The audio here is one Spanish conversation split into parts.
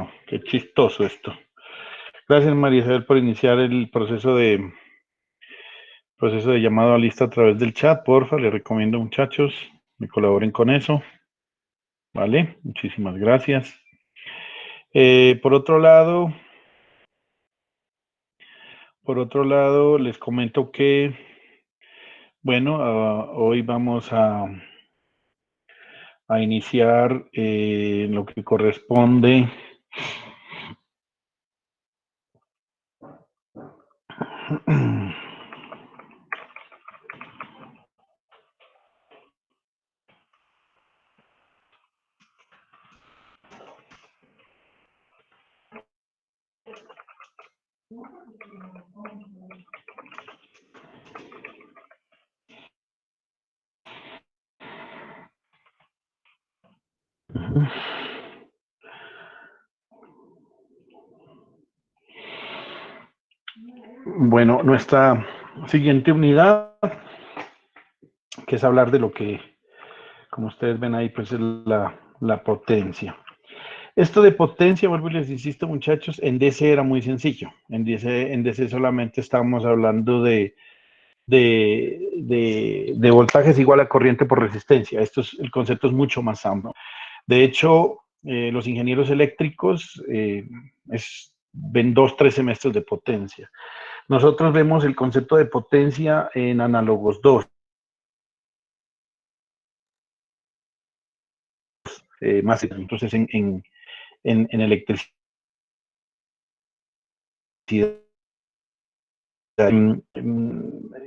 bueno, qué chistoso esto. Gracias, María Isabel, por iniciar el proceso de llamado a lista a través del chat. Porfa, les recomiendo, muchachos, me colaboren con eso. Vale, muchísimas gracias. Por otro lado, les comento que, bueno, hoy vamos a iniciar lo que corresponde. Bueno, nuestra siguiente unidad, que es hablar de lo que, como ustedes ven ahí, pues es la potencia. Esto de potencia, vuelvo y les insisto, muchachos, en DC era muy sencillo. En DC solamente estábamos hablando de voltajes igual a corriente por resistencia. El concepto es mucho más amplio. De hecho, los ingenieros eléctricos ven 2, 3 semestres de potencia. Nosotros vemos el concepto de potencia en análogos 2, más entonces en electricidad.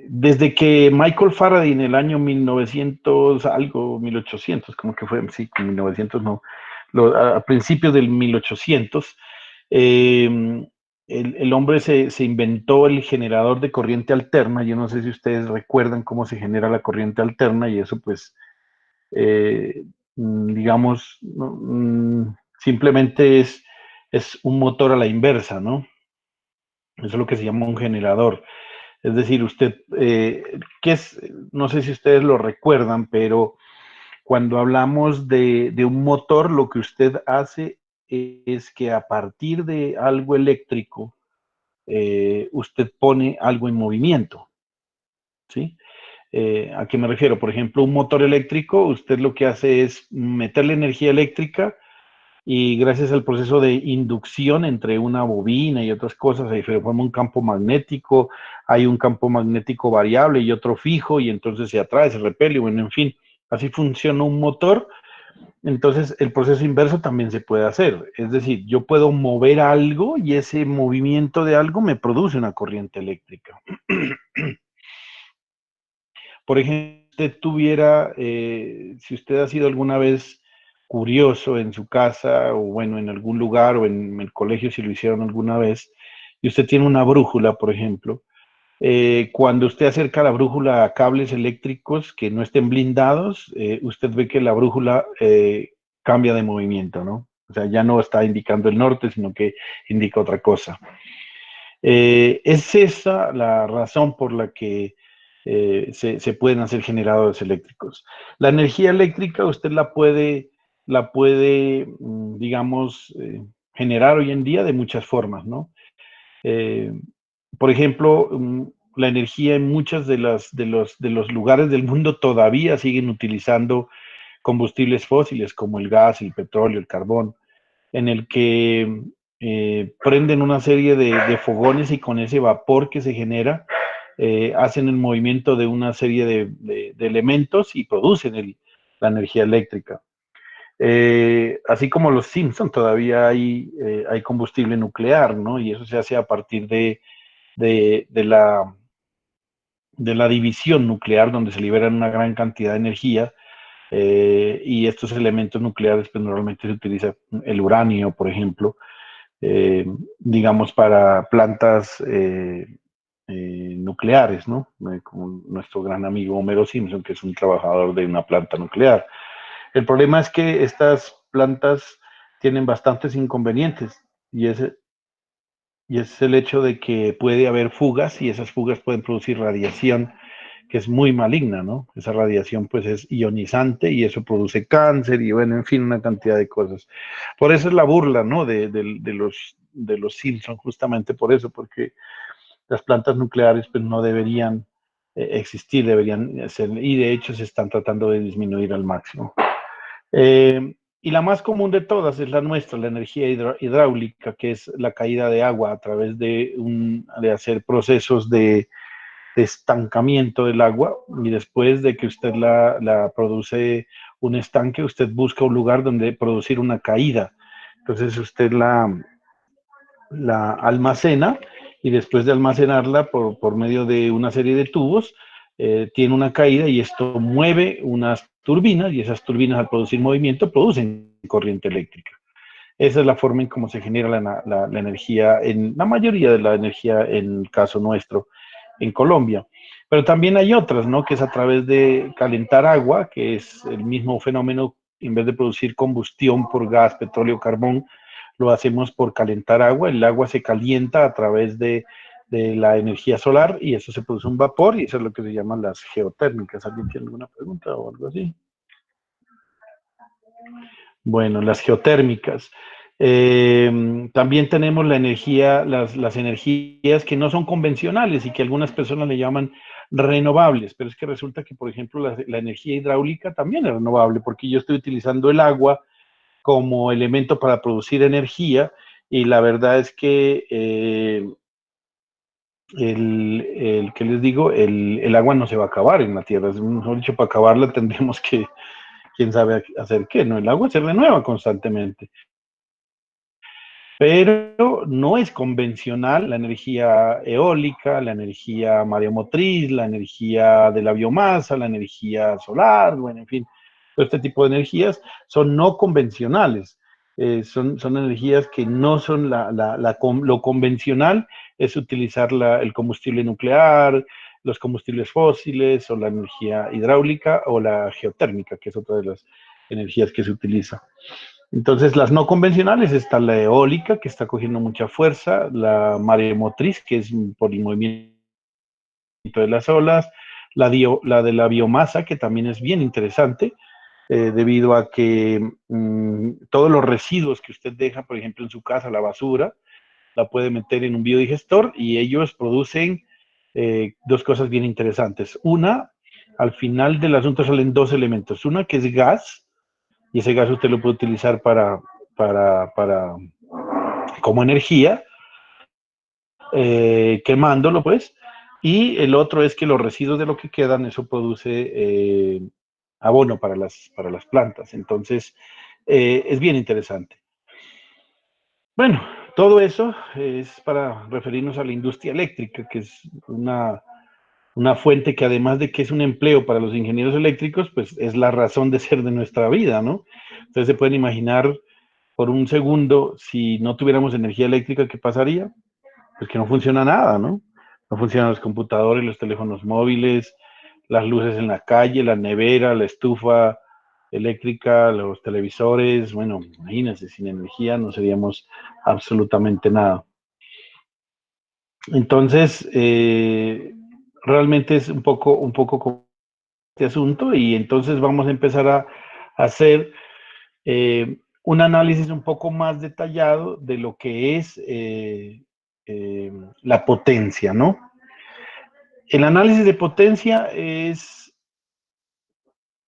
Desde que Michael Faraday en el año 1900, algo, 1800, como que fue, sí, 1900 no, a principios del 1800, el hombre se inventó el generador de corriente alterna. Yo no sé si ustedes recuerdan cómo se genera la corriente alterna, y eso pues, digamos, simplemente es un motor a la inversa, ¿no? Eso es lo que se llama un generador. Es decir, usted, no sé si ustedes lo recuerdan, pero cuando hablamos de un motor, lo que usted hace es que a partir de algo eléctrico, usted pone algo en movimiento, ¿sí? ¿A qué me refiero? Por ejemplo, un motor eléctrico, usted lo que hace es meterle energía eléctrica, y gracias al proceso de inducción entre una bobina y otras cosas, se forma un campo magnético. Hay un campo magnético variable y otro fijo, y entonces se atrae, se repele, bueno, en fin, así funciona un motor. Entonces el proceso inverso también se puede hacer, es decir, yo puedo mover algo y ese movimiento de algo me produce una corriente eléctrica. Por ejemplo, si usted ha sido alguna vez curioso en su casa, o bueno, en algún lugar, o en el colegio, si lo hicieron alguna vez, y usted tiene una brújula, por ejemplo, cuando usted acerca la brújula a cables eléctricos que no estén blindados, usted ve que la brújula cambia de movimiento, ¿no? O sea, ya no está indicando el norte, sino que indica otra cosa. Es esa la razón por la que se pueden hacer generadores eléctricos. La energía eléctrica usted la puede, digamos, generar hoy en día de muchas formas, ¿no? Eh, por ejemplo, la energía en muchos de los lugares del mundo todavía siguen utilizando combustibles fósiles como el gas, el petróleo, el carbón, en el que prenden una serie de fogones, y con ese vapor que se genera, hacen el movimiento de una serie de elementos y producen la energía eléctrica. Así como los Simpson, todavía hay combustible nuclear, ¿no? Y eso se hace a partir de la división nuclear, donde se liberan una gran cantidad de energía. Y estos elementos nucleares, pues normalmente se utiliza el uranio, por ejemplo, digamos, para plantas nucleares, ¿no? Como nuestro gran amigo Homero Simpson, que es un trabajador de una planta nuclear. El problema es que estas plantas tienen bastantes inconvenientes, y es el hecho de que puede haber fugas, y esas fugas pueden producir radiación que es muy maligna, ¿no? Esa radiación pues es ionizante y eso produce cáncer y bueno, en fin, una cantidad de cosas. Por eso es la burla, ¿no? De los Simpson, justamente por eso, porque las plantas nucleares pues no deberían existir, deberían ser, y de hecho se están tratando de disminuir al máximo. Y la más común de todas es la nuestra, la energía hidráulica, que es la caída de agua a través de hacer procesos de estancamiento del agua y después de que usted la produce un estanque, usted busca un lugar donde producir una caída. Entonces usted la almacena y después de almacenarla por medio de una serie de tubos, tiene una caída y esto mueve unas turbinas y esas turbinas al producir movimiento producen corriente eléctrica. Esa es la forma en cómo se genera la energía, en la mayoría de la energía en el caso nuestro en Colombia. Pero también hay otras, ¿no? Que es a través de calentar agua, que es el mismo fenómeno, en vez de producir combustión por gas, petróleo, carbón, lo hacemos por calentar agua. El agua se calienta a través de la energía solar y eso se produce un vapor y eso es lo que se llaman las geotérmicas. ¿Alguien tiene alguna pregunta o algo así? Bueno, las geotérmicas. También tenemos la energía, las energías que no son convencionales y que algunas personas le llaman renovables, pero es que resulta que, por ejemplo, la energía hidráulica también es renovable porque yo estoy utilizando el agua como elemento para producir energía y la verdad es que ¿qué les digo? El agua no se va a acabar en la Tierra, mejor dicho, para acabarla tendríamos que, quién sabe hacer qué, ¿no? El agua se renueva constantemente. Pero no es convencional la energía eólica, la energía mareomotriz, la energía de la biomasa, la energía solar, bueno, en fin, todo este tipo de energías son no convencionales. Son energías que no son lo convencional, es utilizar el combustible nuclear, los combustibles fósiles o la energía hidráulica o la geotérmica, que es otra de las energías que se utiliza. Entonces, las no convencionales está la eólica, que está cogiendo mucha fuerza, la maremotriz, que es por el movimiento de las olas, la de la biomasa, que también es bien interesante, debido a que todos los residuos que usted deja, por ejemplo, en su casa, la basura, la puede meter en un biodigestor y ellos producen dos cosas bien interesantes. Una, al final del asunto salen dos elementos. Una que es gas, y ese gas usted lo puede utilizar para como energía, quemándolo pues, y el otro es que los residuos de lo que quedan, eso produce abono para las plantas, entonces es bien interesante. Bueno, todo eso es para referirnos a la industria eléctrica, que es una fuente que además de que es un empleo para los ingenieros eléctricos, pues es la razón de ser de nuestra vida, ¿no? Ustedes se pueden imaginar por un segundo, si no tuviéramos energía eléctrica, ¿qué pasaría? Pues que no funciona nada, ¿no? No funcionan los computadores, los teléfonos móviles, las luces en la calle, la nevera, la estufa eléctrica, los televisores. Bueno, imagínense, sin energía no seríamos absolutamente nada. Entonces, realmente es un poco como este asunto y entonces vamos a empezar a hacer un análisis un poco más detallado de lo que es la potencia, ¿no? El análisis de potencia es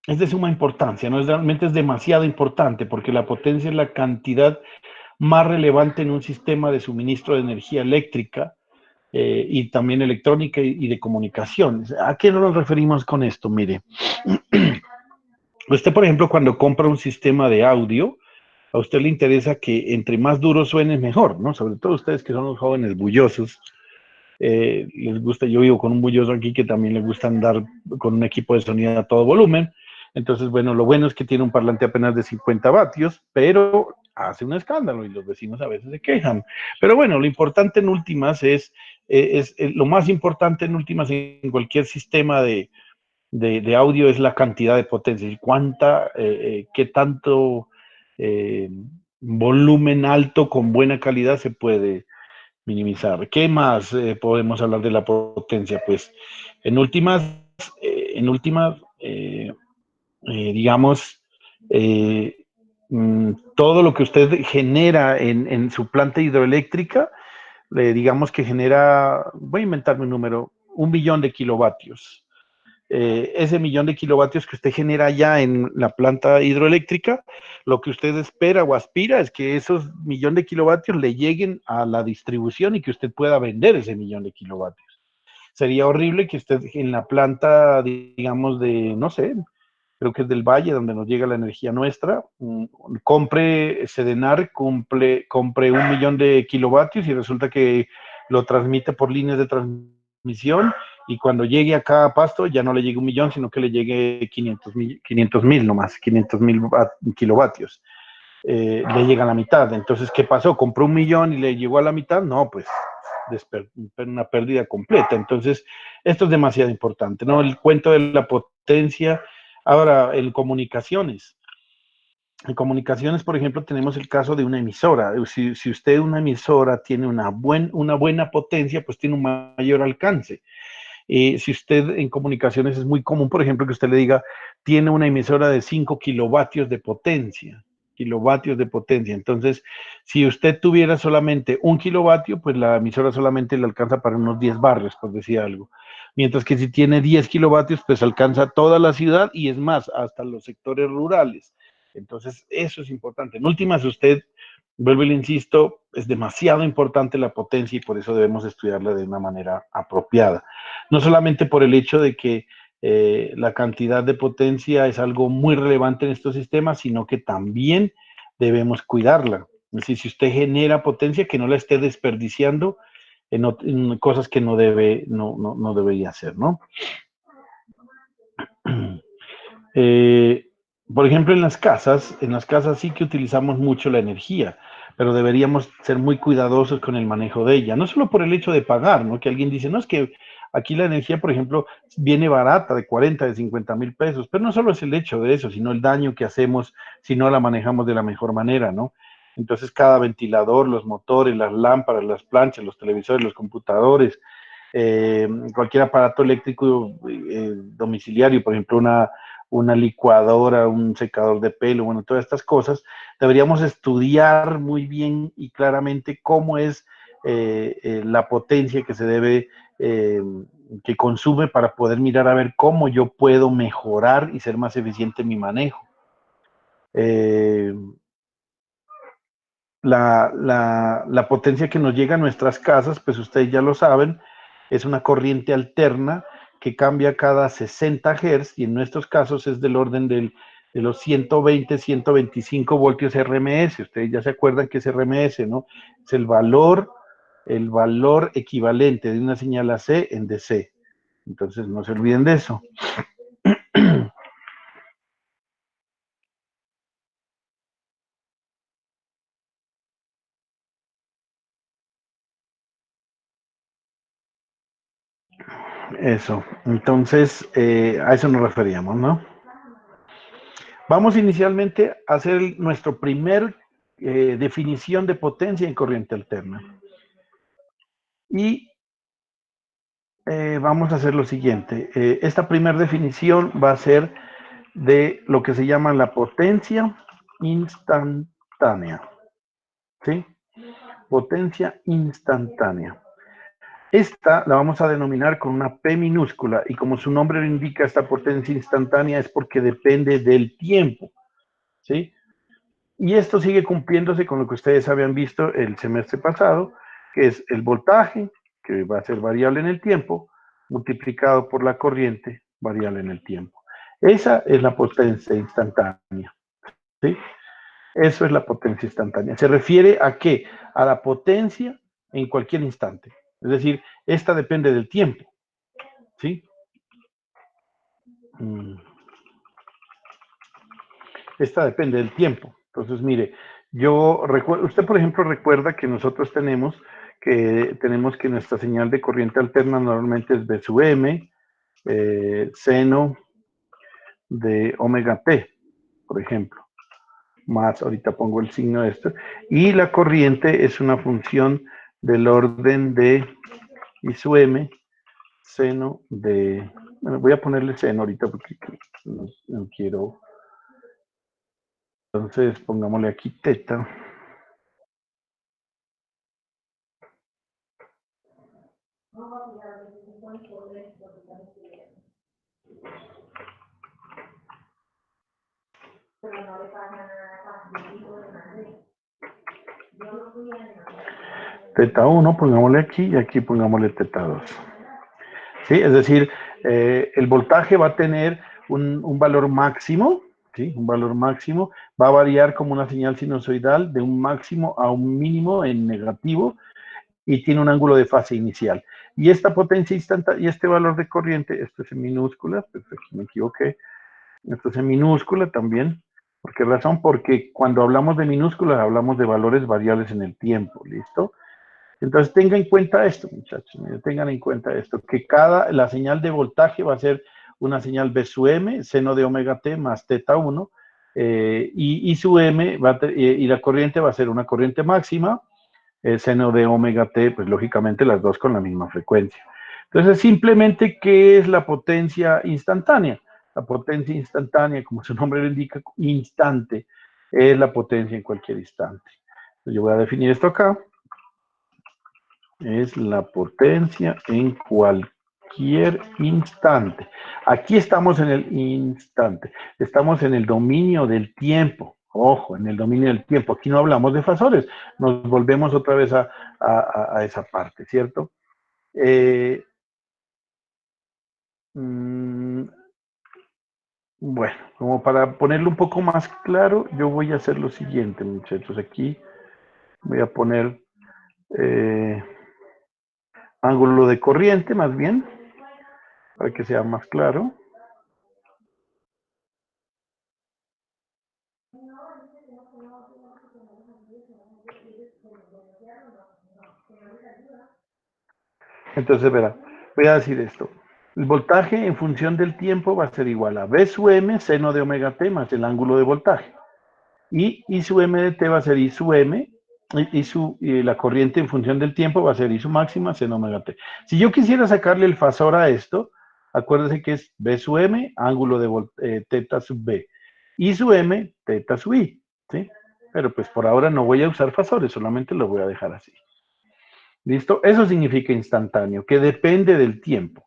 de suma importancia, ¿no? Realmente es demasiado importante porque la potencia es la cantidad más relevante en un sistema de suministro de energía eléctrica y también electrónica y de comunicaciones. ¿A qué nos referimos con esto? Mire, usted, por ejemplo, cuando compra un sistema de audio, a usted le interesa que entre más duro suene mejor, ¿no? Sobre todo ustedes que son los jóvenes bullosos, les gusta, yo vivo con un bulloso aquí que también le gusta andar con un equipo de sonido a todo volumen. Entonces, bueno, lo bueno es que tiene un parlante apenas de 50 vatios, pero hace un escándalo y los vecinos a veces se quejan. Pero bueno, lo importante en últimas lo más importante en últimas en cualquier sistema de audio es la cantidad de potencia y qué tanto eh, volumen alto con buena calidad se puede minimizar. ¿Qué más podemos hablar de la potencia? Pues en últimas en últimas, digamos, todo lo que usted genera en su planta hidroeléctrica, digamos que genera, voy a inventarme un número, 1 millón de kilovatios. Ese millón de kilovatios que usted genera ya en la planta hidroeléctrica, lo que usted espera o aspira es que esos millón de kilovatios le lleguen a la distribución y que usted pueda vender ese millón de kilovatios. Sería horrible que usted en la planta, digamos, de, no sé, creo que es del Valle, donde nos llega la energía nuestra, compre Sedenar, compre 1 millón de kilovatios y resulta que lo transmite por líneas de transmisión y cuando llegue acá a Pasto ya no le llegue 1 millón, sino que le llegue 500 mil nomás, 500 mil kilovatios. Le llega a la mitad. Entonces, ¿qué pasó? ¿Compró 1 millón y le llegó a la mitad? No, pues una pérdida completa. Entonces, esto es demasiado importante, ¿no? El cuento de la potencia. Ahora, en comunicaciones, por ejemplo, tenemos el caso de una emisora. Si usted una emisora tiene una buena potencia, pues tiene un mayor alcance. Si usted en comunicaciones es muy común, por ejemplo, que usted le diga, tiene una emisora de 5 kilovatios de potencia. Kilovatios de potencia. Entonces, si usted tuviera solamente 1 kilovatio, pues la emisora solamente le alcanza para unos 10 barrios, por decir algo. Mientras que si tiene 10 kilovatios, pues alcanza toda la ciudad y es más, hasta los sectores rurales. Entonces, eso es importante. En últimas, usted, vuelvo y le insisto, es demasiado importante la potencia y por eso debemos estudiarla de una manera apropiada. No solamente por el hecho de que la cantidad de potencia es algo muy relevante en estos sistemas, sino que también debemos cuidarla. Es decir, si usted genera potencia, que no la esté desperdiciando en cosas que no debería hacer, ¿no? Por ejemplo, en las casas sí que utilizamos mucho la energía, pero deberíamos ser muy cuidadosos con el manejo de ella, no solo por el hecho de pagar, ¿no? Que alguien dice, no, es que aquí la energía, por ejemplo, viene barata, de 40, de 50,000 pesos, pero no solo es el hecho de eso, sino el daño que hacemos si no la manejamos de la mejor manera, ¿no? Entonces, cada ventilador, los motores, las lámparas, las planchas, los televisores, los computadores, cualquier aparato eléctrico domiciliario, por ejemplo, una licuadora, un secador de pelo, bueno, todas estas cosas, deberíamos estudiar muy bien y claramente cómo es la potencia que se debe, que consume para poder mirar a ver cómo yo puedo mejorar y ser más eficiente en mi manejo. Eh, la potencia que nos llega a nuestras casas, pues ustedes ya lo saben, es una corriente alterna que cambia cada 60 Hz y en nuestros casos es del orden de los 120, 125 voltios RMS. Ustedes ya se acuerdan que es RMS, ¿no? Es el valor equivalente de una señal AC en DC. Entonces no se olviden de eso. Eso. Entonces, a eso nos referíamos, ¿no? Vamos inicialmente a hacer nuestro primer definición de potencia en corriente alterna. Y vamos a hacer lo siguiente. Esta primera definición va a ser de lo que se llama la potencia instantánea. ¿Sí? Potencia instantánea. Esta la vamos a denominar con una P minúscula y como su nombre lo indica, esta potencia instantánea es porque depende del tiempo. ¿Sí? Y esto sigue cumpliéndose con lo que ustedes habían visto el semestre pasado, que es el voltaje, que va a ser variable en el tiempo, multiplicado por la corriente variable en el tiempo. Esa es la potencia instantánea. ¿Sí? Eso es la potencia instantánea. ¿Se refiere a qué? A la potencia en cualquier instante. Es decir, esta depende del tiempo. ¿Sí? Esta depende del tiempo. Entonces, mire, usted por ejemplo recuerda que nosotros tenemos que nuestra señal de corriente alterna normalmente es B sub M, seno de omega T, por ejemplo. Más, ahorita pongo el signo de esto. Y la corriente es una función del orden de I sub M, seno de Bueno, voy a ponerle seno ahorita porque no quiero. Entonces, pongámosle aquí teta. Teta 1, pongámosle aquí y aquí pongámosle teta 2. ¿Sí? Es decir, el voltaje va a tener un valor máximo, ¿sí? Un valor máximo, va a variar como una señal sinusoidal de un máximo a un mínimo en negativo y tiene un ángulo de fase inicial. Y esta potencia instantánea, y este valor de corriente, esto es en minúsculas, pues aquí me equivoqué, esto es en minúscula también. ¿Por qué razón? Porque cuando hablamos de minúsculas hablamos de valores variables en el tiempo, ¿listo? Entonces tengan en cuenta esto, muchachos, tengan en cuenta esto, que la señal de voltaje va a ser una señal B sub M, seno de omega t más teta 1, y su M y la corriente va a ser una corriente máxima, seno de omega t, pues lógicamente las dos con la misma frecuencia. Entonces, simplemente, ¿qué es la potencia instantánea? La potencia instantánea, como su nombre lo indica, instante, es la potencia en cualquier instante. Entonces, yo voy a definir esto acá. Es la potencia en cualquier instante. Aquí estamos en el instante. Estamos en el dominio del tiempo. Ojo, en el dominio del tiempo. Aquí no hablamos de fasores. Nos volvemos otra vez a esa parte, ¿cierto? Bueno, como para ponerlo un poco más claro, yo voy a hacer lo siguiente, muchachos. Aquí voy a poner ángulo de corriente, más bien, para que sea más claro. Entonces, verá, voy a decir esto. El voltaje en función del tiempo va a ser igual a B sub M, seno de omega t, más el ángulo de voltaje. Y I sub M de t va a ser I sub M, y la corriente en función del tiempo va a ser I sub máxima, seno omega t. Si yo quisiera sacarle el fasor a esto, acuérdense que es B sub M, ángulo de teta sub B. I sub M, teta sub I, ¿sí? Pero pues por ahora no voy a usar fasores, solamente lo voy a dejar así. ¿Listo? Eso significa instantáneo, que depende del tiempo.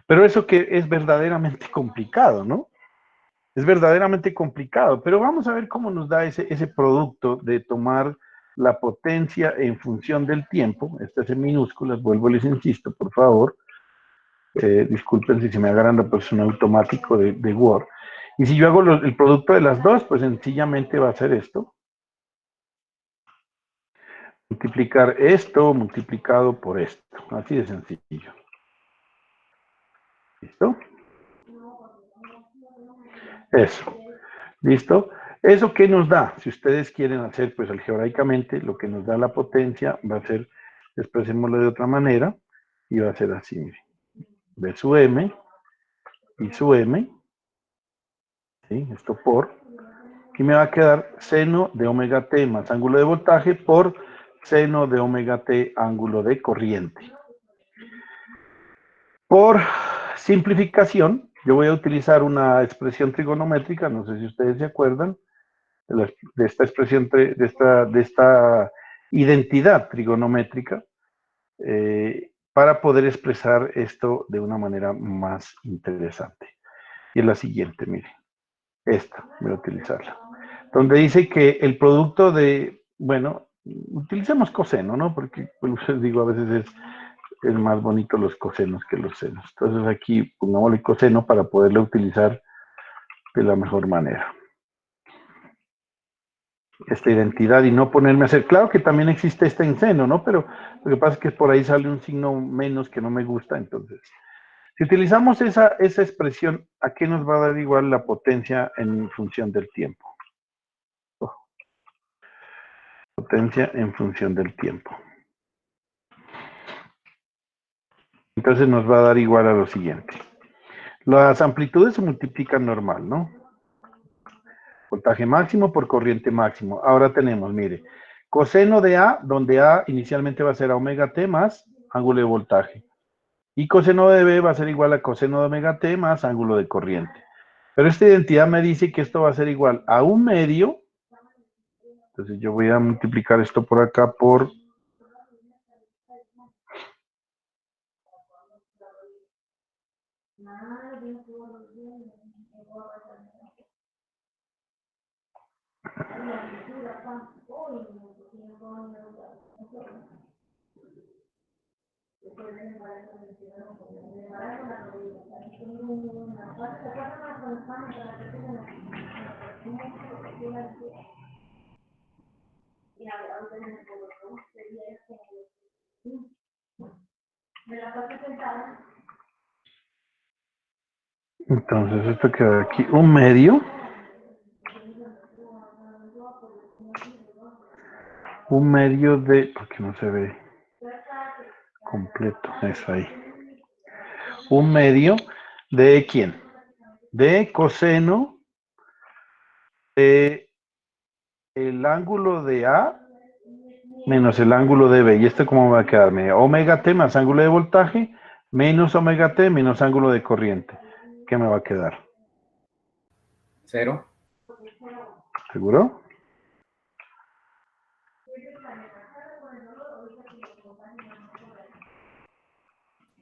Pero eso que es verdaderamente complicado, ¿no? Es verdaderamente complicado, pero vamos a ver cómo nos da ese producto de tomar la potencia en función del tiempo. Esta es en minúsculas, vuelvo les insisto, por favor. Disculpen si se me agarran la posición automático de Word. Y si yo hago el producto de las dos, pues sencillamente va a ser esto. Multiplicar esto multiplicado por esto. Así de sencillo. ¿Listo? Eso. ¿Listo? ¿Eso qué nos da? Si ustedes quieren hacer, pues algebraicamente, lo que nos da la potencia va a ser, expresémoslo de otra manera, y va a ser así, mire. B sub M, I sub M, ¿sí? Esto por, aquí me va a quedar seno de omega t más ángulo de voltaje por seno de omega t ángulo de corriente. Por simplificación, yo voy a utilizar una expresión trigonométrica, no sé si ustedes se acuerdan, de esta expresión, de esta identidad trigonométrica, para poder expresar esto de una manera más interesante. Y es la siguiente, mire, esta, voy a utilizarla, donde dice que el producto de, bueno, utilicemos coseno, ¿no? Porque, pues, les digo, a veces es más bonito los cosenos que los senos. Entonces aquí pongámosle coseno para poderlo utilizar de la mejor manera. Esta identidad y no ponerme a hacer. Claro que también existe este en seno, ¿no? Pero lo que pasa es que por ahí sale un signo menos que no me gusta. Entonces, si utilizamos esa expresión, ¿a qué nos va a dar igual la potencia en función del tiempo? Potencia en función del tiempo. Entonces nos va a dar igual a lo siguiente. Las amplitudes se multiplican normal, ¿no? Voltaje máximo por corriente máximo. Ahora tenemos, mire, coseno de A, donde A inicialmente va a ser a omega t más ángulo de voltaje. Y coseno de B va a ser igual a coseno de omega t más ángulo de corriente. Pero esta identidad me dice que esto va a ser igual a 1/2. Entonces yo voy a multiplicar esto por acá por... Entonces esto queda aquí 1/2. 1/2 de... porque no se ve completo, eso ahí. 1/2 de ¿quién? De coseno de el ángulo de A menos el ángulo de B. ¿Y esto cómo va a quedarme? Omega T más ángulo de voltaje menos omega T menos ángulo de corriente. ¿Qué me va a quedar? 0. ¿Seguro?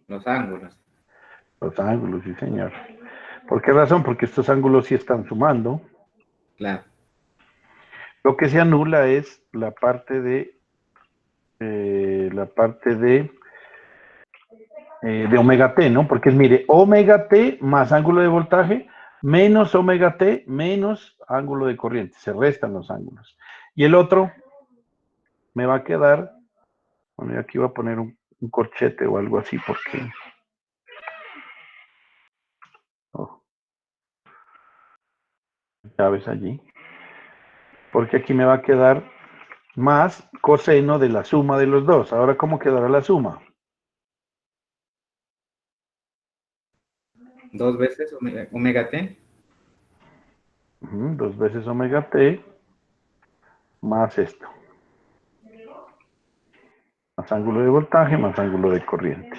Los ángulos. Los ángulos, sí, señor. ¿Por qué razón? Porque estos ángulos sí están sumando. Claro. Lo que se anula es la parte de omega t, ¿no? Porque es, mire, omega t más ángulo de voltaje menos omega t menos ángulo de corriente. Se restan los ángulos. Y el otro me va a quedar, bueno, yo aquí voy a poner un corchete o algo así porque... Oh, llaves allí. Porque aquí me va a quedar más coseno de la suma de los dos. Ahora, ¿cómo quedará la suma? 2 veces omega t. 2 veces omega t más esto. Más ángulo de voltaje más ángulo de corriente.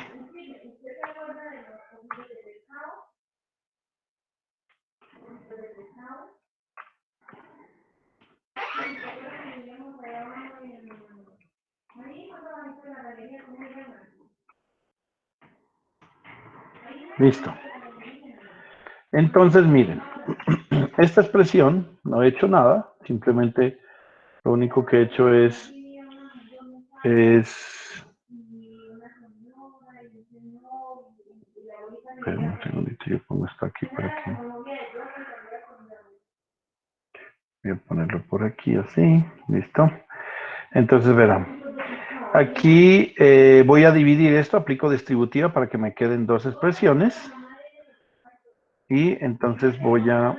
Listo. Entonces, miren, esta expresión no he hecho nada, simplemente lo único que he hecho espera un segundito, yo pongo esto aquí para que, voy a ponerlo por aquí así, listo. Entonces verán, aquí voy a dividir esto, aplico distributiva para que me queden dos expresiones. Y entonces voy a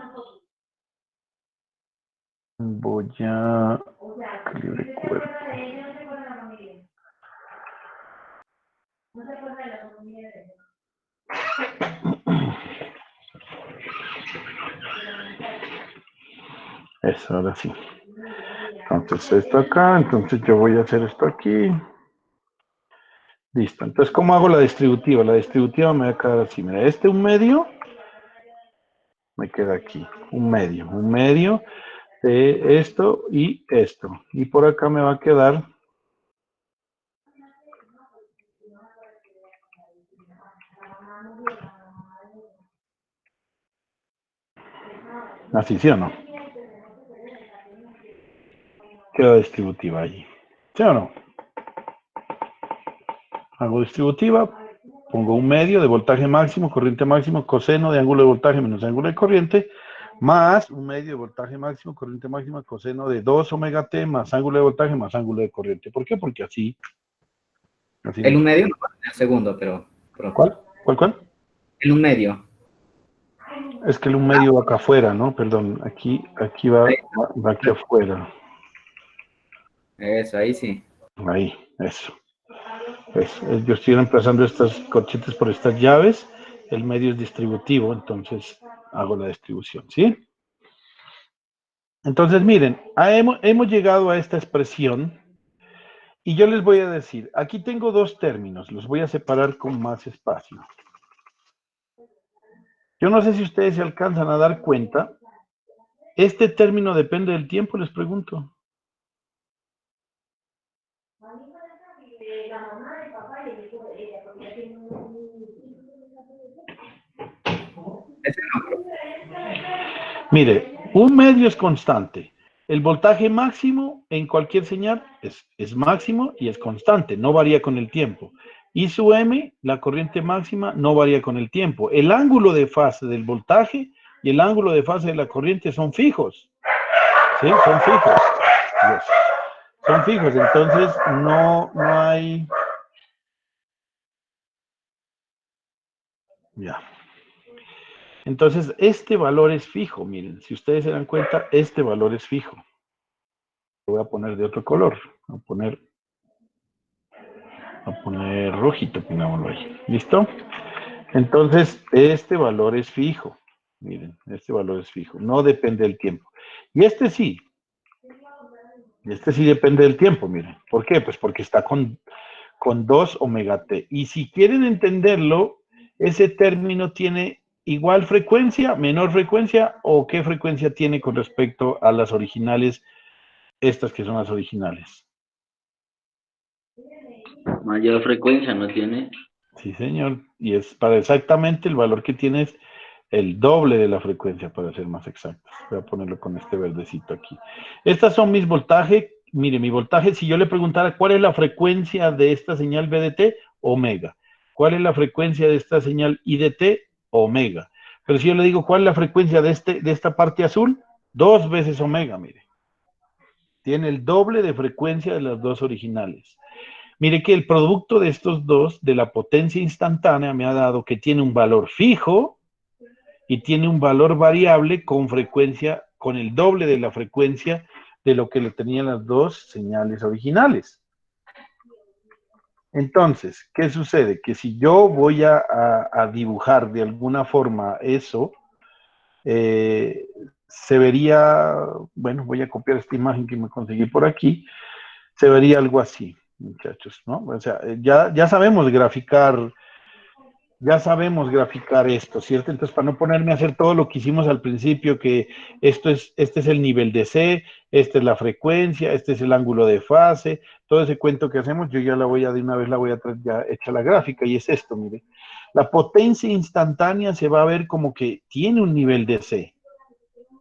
libre cuerpo. Eso, ahora sí. Entonces esto acá, entonces yo voy a hacer esto aquí. Listo. Entonces, ¿cómo hago la distributiva? La distributiva me va a quedar así. Mira, este 1/2 me queda aquí. 1/2 de esto y esto. Y por acá me va a quedar así, ¿sí o no? Queda distributiva allí. ¿Sí o no? Hago distributiva, pongo 1/2 de voltaje máximo, corriente máximo, coseno de ángulo de voltaje menos ángulo de corriente, más 1/2 de voltaje máximo, corriente máxima, coseno de 2 omega t más ángulo de voltaje más ángulo de corriente. ¿Por qué? Porque así El nos... 1/2 no va a tener segundo, pero, profe. ¿Cuál? ¿Cuál? El 1/2. Es que el 1/2 va acá afuera, ¿no? Perdón, aquí va aquí afuera. Eso, ahí sí. Ahí, eso. Yo estoy reemplazando estas corchetes por estas llaves. El medio es distributivo, entonces hago la distribución, ¿sí? Entonces, miren, hemos llegado a esta expresión Y yo les voy a decir, aquí tengo dos términos, los voy a separar con más espacio. Yo no sé si ustedes se alcanzan a dar cuenta. ¿Este término depende del tiempo? Les pregunto. Ese no. Mire, un medio es constante. El voltaje máximo en cualquier señal es máximo y es constante, no varía con el tiempo. I sub M, la corriente máxima, no varía con el tiempo. El ángulo de fase del voltaje y el ángulo de fase de la corriente son fijos. ¿Sí? Son fijos. Yes. Son fijos, entonces no hay... Ya. Entonces, este valor es fijo, miren, si ustedes se dan cuenta, este valor es fijo. Lo voy a poner de otro color, voy a poner rojito, pongámoslo ahí. ¿Listo? Entonces, este valor es fijo. Miren, este valor es fijo, no depende del tiempo. Y este sí depende del tiempo, miren. ¿Por qué? Pues porque está con 2 omega t. Y si quieren entenderlo, ese término tiene igual frecuencia, menor frecuencia, o qué frecuencia tiene con respecto a las originales, estas que son las originales. Mayor frecuencia no tiene. Sí, señor. Y es para exactamente el valor que tienes, el doble de la frecuencia, para ser más exactos. Voy a ponerlo con este verdecito aquí. Estas son mis voltajes. Mire, mi voltaje, si yo le preguntara cuál es la frecuencia de esta señal BDT, omega. ¿Cuál es la frecuencia de esta señal IDT? Omega. Pero si yo le digo cuál es la frecuencia de esta parte azul, 2 veces omega, mire. Tiene el doble de frecuencia de las dos originales. Mire que el producto de estos dos, de la potencia instantánea, me ha dado que tiene un valor fijo y tiene un valor variable con frecuencia, con el doble de la frecuencia de lo que le tenían las dos señales originales. Entonces, ¿qué sucede? Que si yo voy a dibujar de alguna forma eso, se vería, bueno, voy a copiar esta imagen que me conseguí por aquí, se vería algo así, muchachos, ¿no? O sea, ya sabemos graficar esto, ¿cierto? Entonces, para no ponerme a hacer todo lo que hicimos al principio, que este es el nivel de C, esta es la frecuencia, este es el ángulo de fase, todo ese cuento que hacemos, yo ya de una vez la voy a traer ya hecha la gráfica, y es esto, mire. La potencia instantánea se va a ver como que tiene un nivel de C.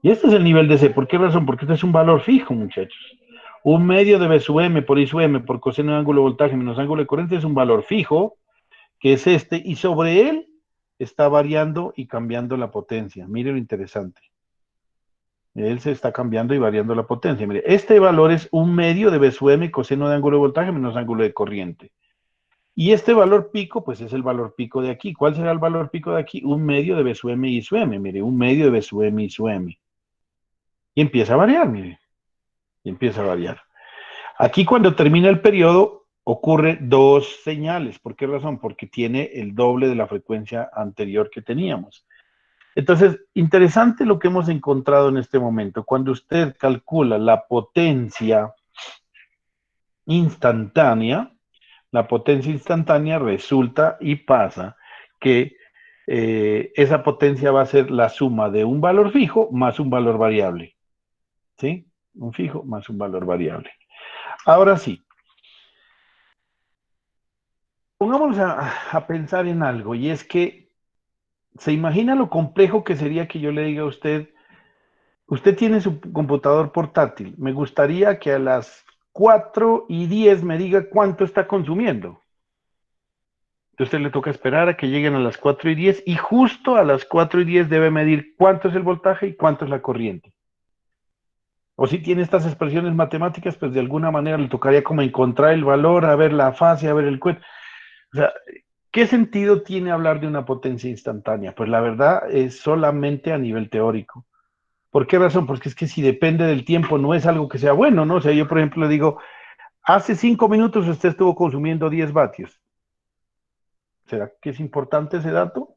Y este es el nivel de C. ¿Por qué razón? Porque este es un valor fijo, muchachos. Un medio de B sub M por I sub M por coseno de ángulo de voltaje menos ángulo de corriente es un valor fijo, que es este, y sobre él está variando y cambiando la potencia. Mire lo interesante. Él se está cambiando y variando la potencia. Mire, este valor es un medio de B sub M coseno de ángulo de voltaje menos ángulo de corriente. Y este valor pico, pues es el valor pico de aquí. ¿Cuál será el valor pico de aquí? Un medio de B sub M y sub M. Mire, un medio de B sub M y sub M. Y empieza a variar, mire. Y empieza a variar. Aquí cuando termina el periodo ocurre dos señales. ¿Por qué razón? Porque tiene el doble de la frecuencia anterior que teníamos. Entonces, interesante lo que hemos encontrado en este momento. Cuando usted calcula la potencia instantánea resulta y pasa que esa potencia va a ser la suma de un valor fijo más un valor variable. ¿Sí? Un fijo más un valor variable. Ahora sí, pongámonos a pensar en algo, y es que se imagina lo complejo que sería que yo le diga a usted, usted tiene su computador portátil, me gustaría que a las 4:10 me diga cuánto está consumiendo. Entonces le toca esperar a que lleguen a las 4:10 y justo a las 4:10 debe medir cuánto es el voltaje y cuánto es la corriente. O si tiene estas expresiones matemáticas, pues de alguna manera le tocaría como encontrar el valor, a ver la fase, a ver el cuento. O sea, ¿qué sentido tiene hablar de una potencia instantánea? Pues la verdad es solamente a nivel teórico. ¿Por qué razón? Porque es que si depende del tiempo no es algo que sea bueno, ¿no? O sea, yo por ejemplo le digo, hace 5 minutos usted estuvo consumiendo 10 vatios. ¿Será que es importante ese dato?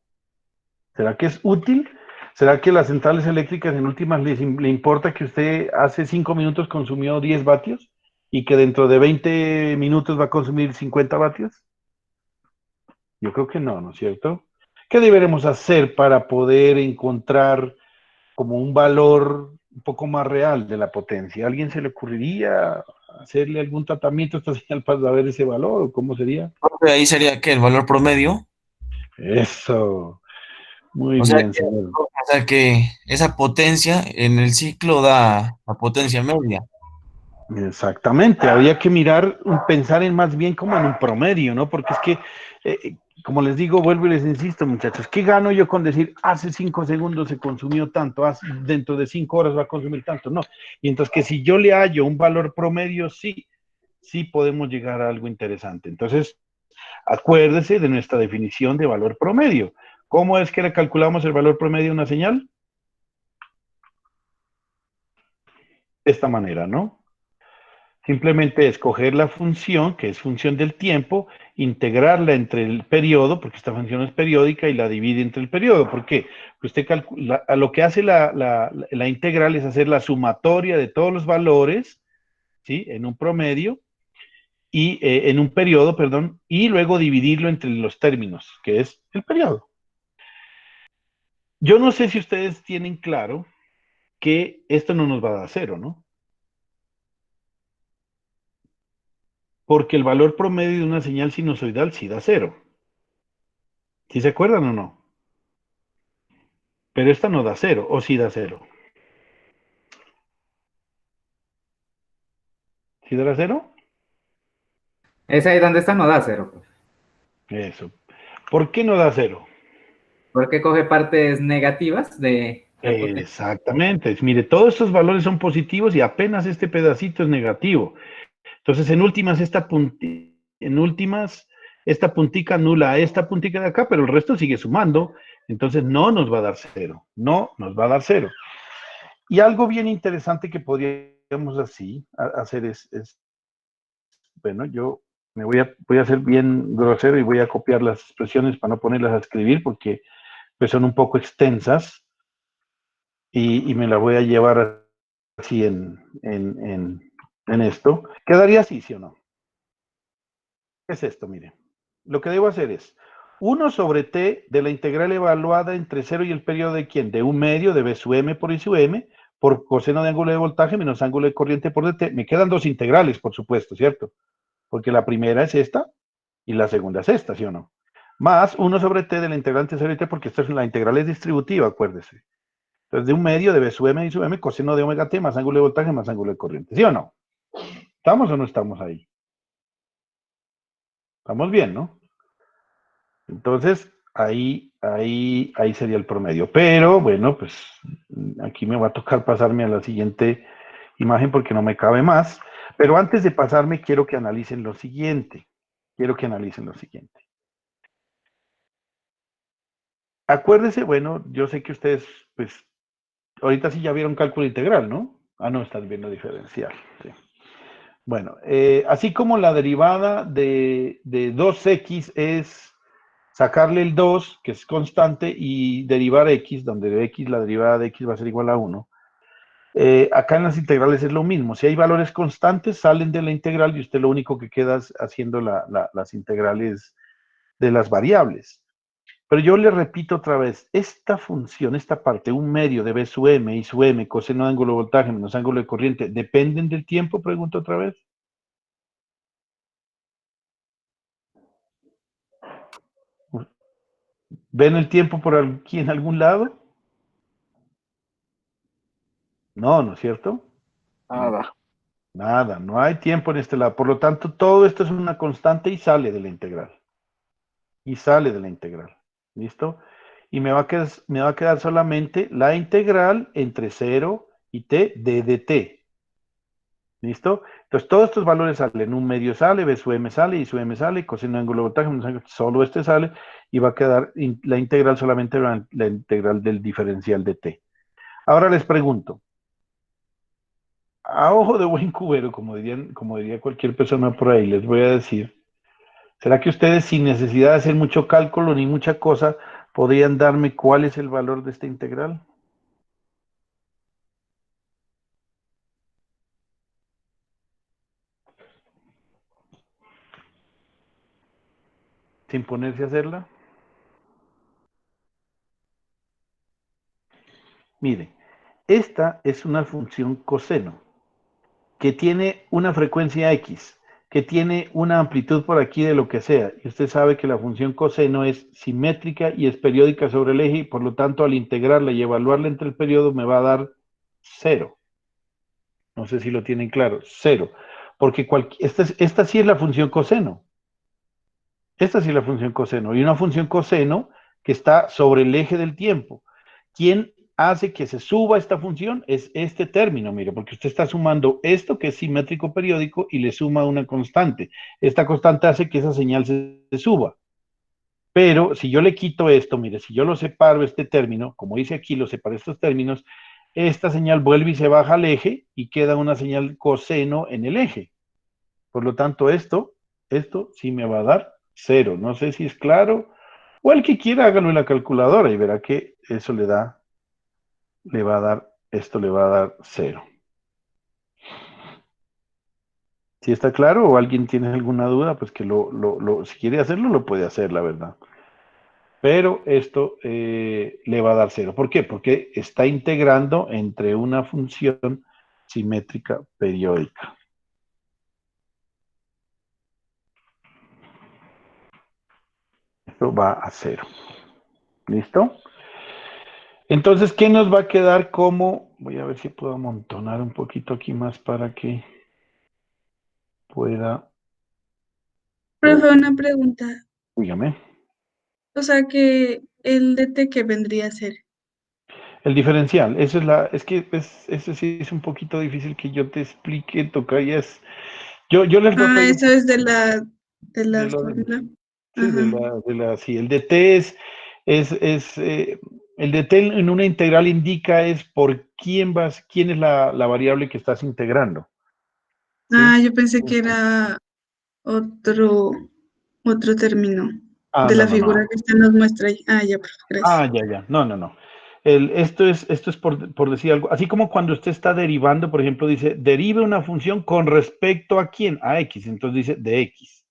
¿Será que es útil? ¿Será que las centrales eléctricas en últimas le importa que usted hace 5 minutos consumió 10 vatios? y que dentro de 20 minutos va a consumir 50 vatios? Yo creo que no, ¿no es cierto? ¿Qué deberemos hacer para poder encontrar como un valor un poco más real de la potencia? ¿A alguien se le ocurriría hacerle algún tratamiento a esta señal para ver ese valor o cómo sería? Ahí sería que el valor promedio, Eso, muy o sea, bien, señor. que esa potencia en el ciclo da la potencia media. Exactamente, habría que mirar, pensar en más bien como en un promedio, ¿no? Porque es que, como les digo, vuelvo y les insisto, muchachos, ¿qué gano yo con decir hace 5 segundos se consumió tanto, dentro de 5 horas va a consumir tanto? No. Y entonces que si yo le hallo un valor promedio, sí, sí podemos llegar a algo interesante. Entonces, acuérdese de nuestra definición de valor promedio. ¿Cómo es que le calculamos el valor promedio de una señal? De esta manera, ¿no? Simplemente escoger la función, que es función del tiempo, integrarla entre el periodo, porque esta función es periódica, y la divide entre el periodo. ¿Por qué? Porque usted calcula, lo que hace la integral es hacer la sumatoria de todos los valores, ¿sí? En un promedio, y en un periodo, perdón, y luego dividirlo entre los términos, que es el periodo. Yo no sé si ustedes tienen claro que esto no nos va a dar cero, ¿no? Porque el valor promedio de una señal sinusoidal sí da cero. ¿Sí se acuerdan o no? Pero esta no da cero, o sí da cero. ¿Sí dará cero? Esa ahí donde está no da cero, profe. Eso. ¿Por qué no da cero? Porque coge partes negativas de la potencia. Exactamente. Mire, todos estos valores son positivos y apenas este pedacito es negativo. Entonces, en últimas, esta puntica anula a esta puntica de acá, pero el resto sigue sumando. Entonces, no nos va a dar cero. No nos va a dar cero. Y algo bien interesante que podríamos hacer es bueno, yo voy a ser bien grosero y voy a copiar las expresiones para no ponerlas a escribir porque pues, son un poco extensas y me las voy a llevar así en esto. ¿Quedaría así, sí o no? ¿Qué es esto? Mire, lo que debo hacer es 1 sobre t de la integral evaluada entre 0 y el periodo de quién? De un medio de b sub m por i sub m por coseno de ángulo de voltaje menos ángulo de corriente por dt. Me quedan dos integrales, por supuesto, ¿cierto? Porque la primera es esta y la segunda es esta, ¿sí o no? Más 1 sobre t de la integral entre 0 y t, porque esta es la integral es distributiva, acuérdese. Entonces, de un medio de b sub m y sub m, coseno de omega t más ángulo de voltaje más ángulo de corriente, ¿sí o no? ¿Estamos o no estamos ahí? Estamos bien, ¿no? Entonces, ahí sería el promedio. Pero, bueno, pues aquí me va a tocar pasarme a la siguiente imagen porque no me cabe más. Pero antes de pasarme, quiero que analicen lo siguiente. Quiero que analicen lo siguiente. Acuérdese, bueno, yo sé que ustedes, pues, ahorita sí ya vieron cálculo integral, ¿no? Ah, no, están viendo diferencial. Sí. Bueno, así como la derivada de 2x es sacarle el 2, que es constante, y derivar x, donde x, la derivada de x va a ser igual a 1. Acá en las integrales es lo mismo. Si hay valores constantes, salen de la integral y usted lo único que queda es haciendo las integrales de las variables. Pero yo le repito otra vez, esta función, esta parte, un medio de b sub m y sub m, coseno de ángulo de voltaje menos ángulo de corriente, ¿dependen del tiempo? Pregunto otra vez. ¿Ven el tiempo por aquí en algún lado? No, ¿no es cierto? Nada. Nada, no hay tiempo en este lado. Por lo tanto, todo esto es una constante y sale de la integral. Y sale de la integral. ¿Listo? Y me va a quedar solamente la integral entre 0 y t de dt. ¿Listo? Entonces, todos estos valores salen. Un medio sale, b sub m sale, y sub m sale, coseno de ángulo de voltaje, solo este sale, y va a quedar la integral solamente la integral del diferencial de t. Ahora les pregunto, a ojo de buen cubero, como diría cualquier persona por ahí, les voy a decir, ¿será que ustedes sin necesidad de hacer mucho cálculo ni mucha cosa podrían darme cuál es el valor de esta integral? sin ponerse a hacerla. Mire, esta es una función coseno que tiene una frecuencia X, que tiene una amplitud por aquí de lo que sea. Y usted sabe que la función coseno es simétrica y es periódica sobre el eje y por lo tanto al integrarla y evaluarla entre el periodo me va a dar 0. No sé si lo tienen claro, 0. Porque esta sí es la función coseno. Esta sí es la función coseno. Y una función coseno que está sobre el eje del tiempo. ¿Quién hace que se suba esta función? Es este término, mire, porque usted está sumando esto que es simétrico periódico y le suma una constante. Esta constante hace que esa señal se suba. Pero si yo le quito esto, mire, si yo lo separo este término, como dice aquí, lo separo estos términos, esta señal vuelve y se baja al eje y queda una señal coseno en el eje. Por lo tanto, esto sí me va a dar 0. No sé si es claro. O el que quiera, hágalo en la calculadora y verá que eso le va a dar, esto le va a dar 0. Si está claro o alguien tiene alguna duda, pues que si quiere hacerlo, lo puede hacer, la verdad. Pero esto le va a dar 0. ¿Por qué? Porque está integrando entre una función simétrica periódica. Esto va a 0. ¿Listo? Entonces, ¿qué nos va a quedar como? Voy a ver si puedo amontonar un poquito aquí más para que pueda. Profe, una pregunta. Dígame. O sea que el DT que vendría a ser. El diferencial, es que eso sí es un poquito difícil que yo te explique, tocayas. Yo les voy a Ah, pedir un eso poco es de de la lo de, fórmula. sí, Ajá. sí, el DT el DT en una integral indica es por quién es la variable que estás integrando, Ah, ¿sí? yo pensé que era otro, otro término Ah, de no, la no, figura no. que usted nos muestra ahí. Ah, ya, profe, gracias. Ah, ya, ya. No, no, no. Esto es por decir algo. Así como cuando usted está derivando, por ejemplo, dice, derive una función con respecto a quién, a X. Entonces dice de X.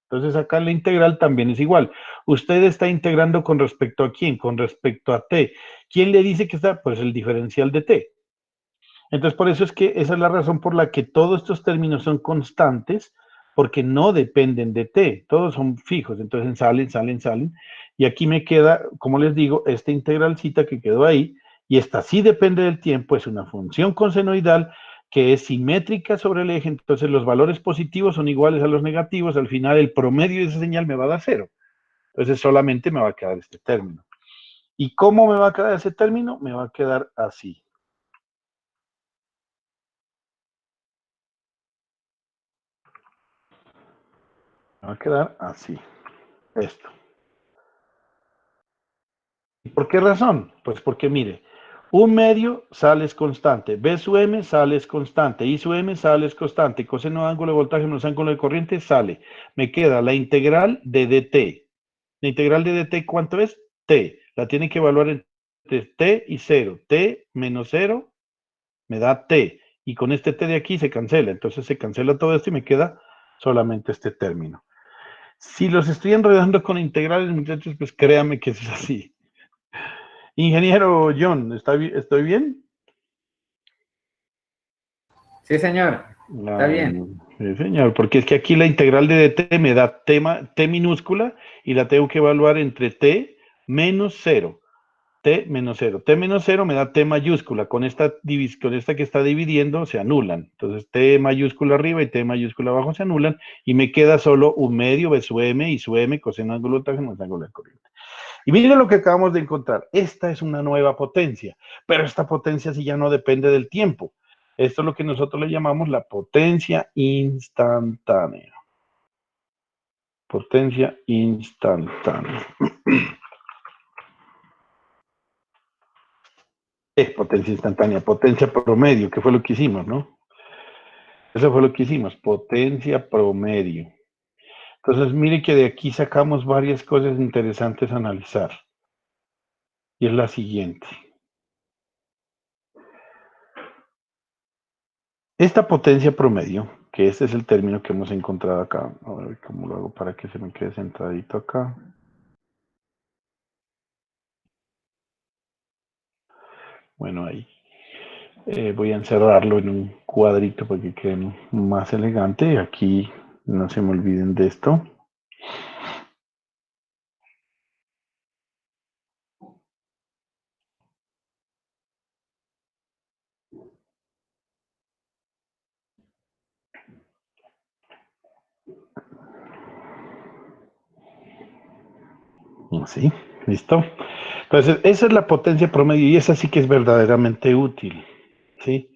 Entonces acá la integral también es igual. Usted está integrando con respecto a quién, con respecto a T. ¿Quién le dice que está? Pues el diferencial de T. Entonces, por eso es que esa es la razón por la que todos estos términos son constantes, porque no dependen de t, todos son fijos, entonces salen, y aquí me queda, como les digo, esta integralcita que quedó ahí, y esta sí depende del tiempo, es una función consenoidal que es simétrica sobre el eje, entonces los valores positivos son iguales a los negativos, al final el promedio de esa señal me va a dar 0, entonces solamente me va a quedar este término. ¿Y cómo me va a quedar ese término? Me va a quedar así. Me va a quedar así, esto. ¿Y por qué razón? Pues porque mire, un medio sale es constante, B sub m sale es constante, I sub m sale es constante, coseno de ángulo de voltaje menos ángulo de corriente sale. Me queda la integral de dt. La integral de dt, ¿cuánto es? T. La tiene que evaluar entre t y 0. T menos 0 me da t. Y con este t de aquí se cancela. Entonces se cancela todo esto y me queda solamente este término. Si los estoy enredando con integrales, muchachos, pues créanme que es así. Ingeniero John, ¿estoy bien? Sí, señor. Está bien. Sí, señor, porque es que aquí la integral de dt me da t minúscula y la tengo que evaluar entre t menos 0. T menos 0. T menos 0 me da t mayúscula. Con esta que está dividiendo se anulan. Entonces t mayúscula arriba y t mayúscula abajo se anulan y me queda solo un medio b sub m y sub m coseno ángulo de voltaje más ángulo de corriente. Y miren lo que acabamos de encontrar. Esta es una nueva potencia, pero esta potencia sí ya no depende del tiempo. Esto es lo que nosotros le llamamos la potencia instantánea. Potencia instantánea. Es potencia instantánea, potencia promedio, que fue lo que hicimos, ¿no? Eso fue lo que hicimos, potencia promedio. Entonces, mire que de aquí sacamos varias cosas interesantes a analizar. Y es la siguiente. Esta potencia promedio que este es el término que hemos encontrado acá. A ver cómo lo hago para que se me quede centradito acá. Bueno, ahí. Voy a encerrarlo en un cuadrito para que quede más elegante. Aquí no se me olviden de esto. Así, ¿listo? Entonces, esa es la potencia promedio y esa sí que es verdaderamente útil, ¿sí?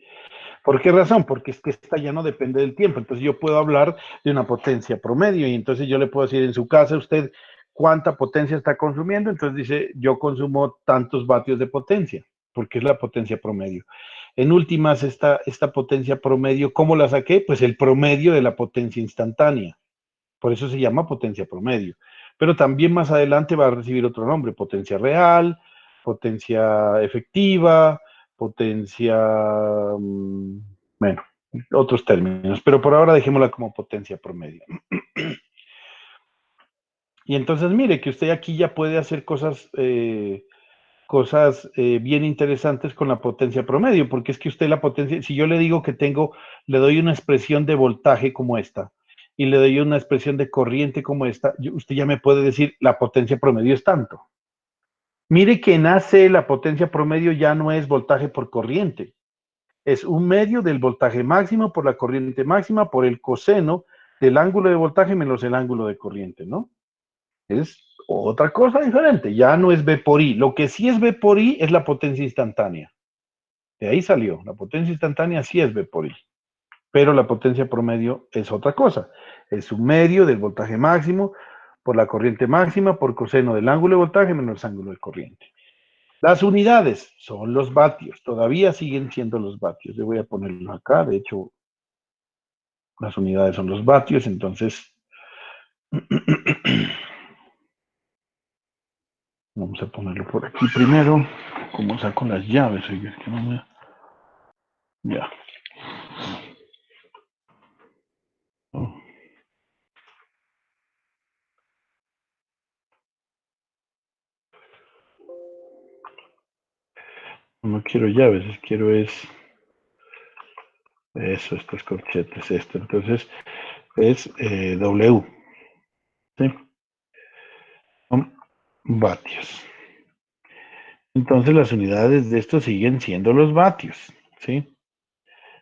¿Por qué razón? Porque es que esta ya no depende del tiempo. Entonces yo puedo hablar de una potencia promedio y entonces yo le puedo decir en su casa usted cuánta potencia está consumiendo. Entonces dice, yo consumo tantos vatios de potencia, porque es la potencia promedio. En últimas, esta potencia promedio, ¿cómo la saqué? Pues el promedio de la potencia instantánea. Por eso se llama potencia promedio. Pero también más adelante va a recibir otro nombre, potencia real, potencia efectiva, potencia, bueno, otros términos, pero por ahora dejémosla como potencia promedio. Y entonces mire que usted aquí ya puede hacer cosas bien interesantes con la potencia promedio, porque es que usted la potencia, si yo le digo que le doy una expresión de voltaje como esta, y le doy una expresión de corriente como esta, usted ya me puede decir, la potencia promedio es tanto. Mire que en AC la potencia promedio ya no es voltaje por corriente, es un medio del voltaje máximo por la corriente máxima por el coseno del ángulo de voltaje menos el ángulo de corriente, ¿no? Es otra cosa diferente, ya no es V por I. Lo que sí es V por I es la potencia instantánea. De ahí salió, la potencia instantánea sí es V por I. Pero la potencia promedio es otra cosa. Es un medio del voltaje máximo por la corriente máxima por coseno del ángulo de voltaje menos el ángulo de corriente. Las unidades son los vatios, todavía siguen siendo los vatios. Yo voy a ponerlo acá, de hecho, las unidades son los vatios, entonces vamos a ponerlo por aquí primero. ¿Cómo saco las llaves? Oye, es que no me... Ya. Oh. No quiero llaves, quiero es... Eso, estas corchetes, esto. Entonces, es W. ¿Sí? Son vatios. Entonces, las unidades de esto siguen siendo los vatios. ¿Sí?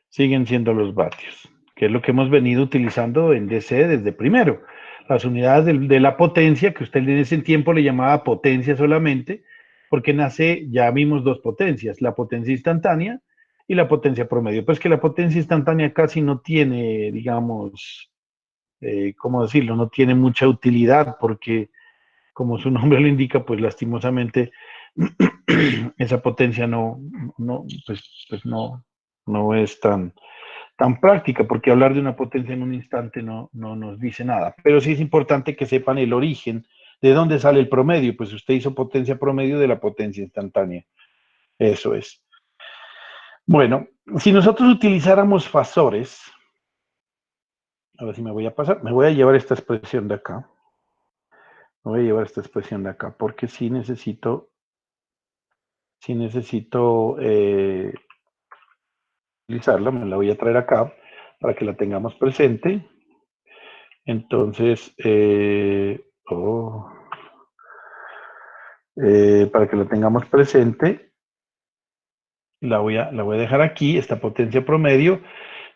Siguen siendo los vatios, que es lo que hemos venido utilizando en DC desde primero. Las unidades de la potencia, que usted en ese tiempo le llamaba potencia solamente, porque en AC ya vimos dos potencias, la potencia instantánea y la potencia promedio. Pues que la potencia instantánea casi no tiene, digamos, ¿cómo decirlo? No tiene mucha utilidad porque, como su nombre lo indica, pues lastimosamente esa potencia no es tan práctica, porque hablar de una potencia en un instante no nos dice nada. Pero sí es importante que sepan el origen, de dónde sale el promedio. Pues usted hizo potencia promedio de la potencia instantánea. Eso es. Bueno, si nosotros utilizáramos fasores, a ver si me voy a pasar, me voy a llevar esta expresión de acá. Me voy a llevar esta expresión de acá, porque sí necesito utilizarla, me la voy a traer acá para que la tengamos presente. Entonces, para que la tengamos presente, la voy a dejar aquí, esta potencia promedio.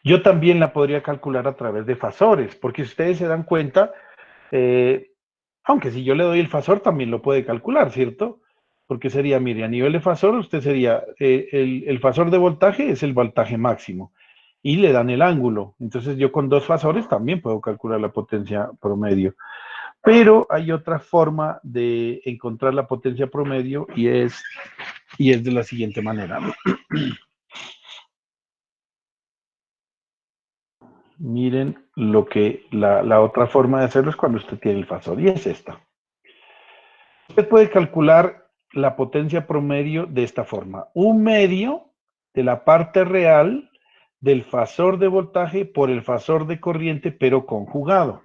Yo también la podría calcular a través de fasores, porque si ustedes se dan cuenta, aunque si yo le doy el fasor, también lo puede calcular, ¿cierto? Porque sería, mire, a nivel de fasor, usted sería, el fasor de voltaje es el voltaje máximo y le dan el ángulo. Entonces yo con dos fasores también puedo calcular la potencia promedio. Pero hay otra forma de encontrar la potencia promedio y es de la siguiente manera. Miren lo que la otra forma de hacerlo es cuando usted tiene el fasor y es esta. Usted puede calcular la potencia promedio de esta forma. Un medio de la parte real del fasor de voltaje por el fasor de corriente, pero conjugado.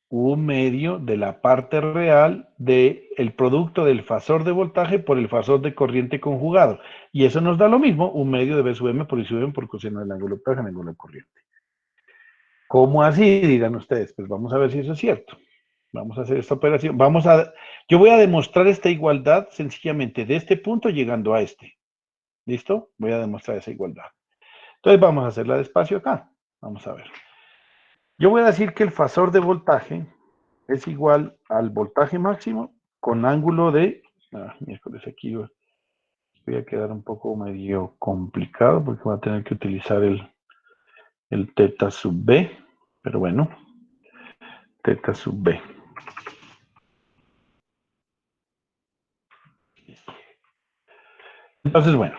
Un medio de la parte real del producto del fasor de voltaje por el fasor de corriente conjugado. Y eso nos da lo mismo, un medio de B sub M por I sub M por coseno del ángulo de voltaje en el ángulo de corriente. ¿Cómo así? Dirán ustedes. Pues vamos a ver si eso es cierto. Vamos a hacer esta operación. Yo voy a demostrar esta igualdad sencillamente de este punto llegando a este. ¿Listo? Voy a demostrar esa igualdad. Entonces vamos a hacerla despacio acá. Vamos a ver. Yo voy a decir que el fasor de voltaje es igual al voltaje máximo con ángulo de... miércoles, aquí voy a quedar un poco medio complicado porque voy a tener que utilizar el teta sub B. Pero bueno, teta sub B. Entonces, bueno.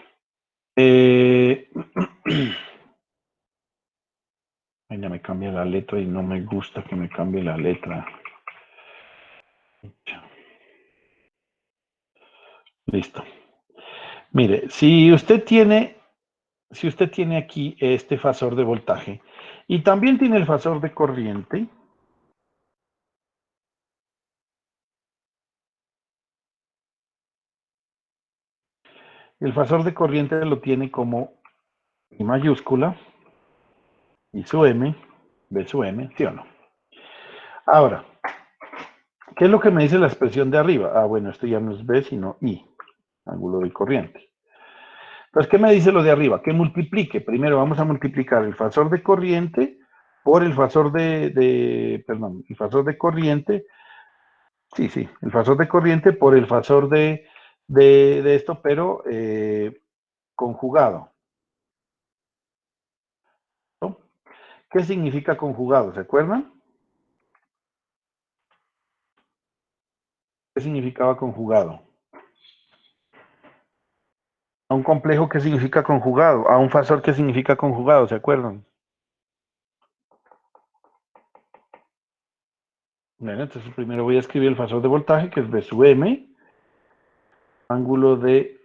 Ya me cambia la letra y no me gusta que me cambie la letra. Listo. Mire, si usted tiene aquí este fasor de voltaje y también tiene el fasor de corriente, el fasor de corriente lo tiene como I mayúscula, I sub M, B sub M, ¿sí o no? Ahora, ¿qué es lo que me dice la expresión de arriba? Ah, bueno, esto ya no es B, sino I, ángulo de corriente. Entonces, ¿qué me dice lo de arriba? Que multiplique. Primero vamos a multiplicar el fasor de corriente por el fasor perdón, el fasor de corriente. Sí, el fasor de corriente por el fasor de esto, pero conjugado. ¿No? ¿Qué significa conjugado? ¿Se acuerdan? ¿Qué significaba conjugado? A un complejo, ¿qué significa conjugado? A un fasor, ¿qué significa conjugado? ¿Se acuerdan? Bueno, entonces primero voy a escribir el fasor de voltaje, que es B sub M, ángulo de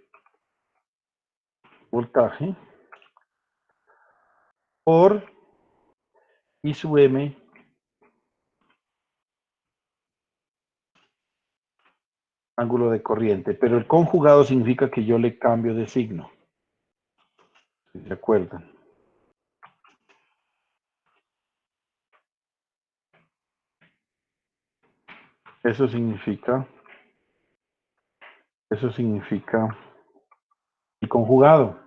voltaje, por I sub M, ángulo de corriente. Pero el conjugado significa que yo le cambio de signo. ¿Sí se acuerdan? Eso significa el conjugado.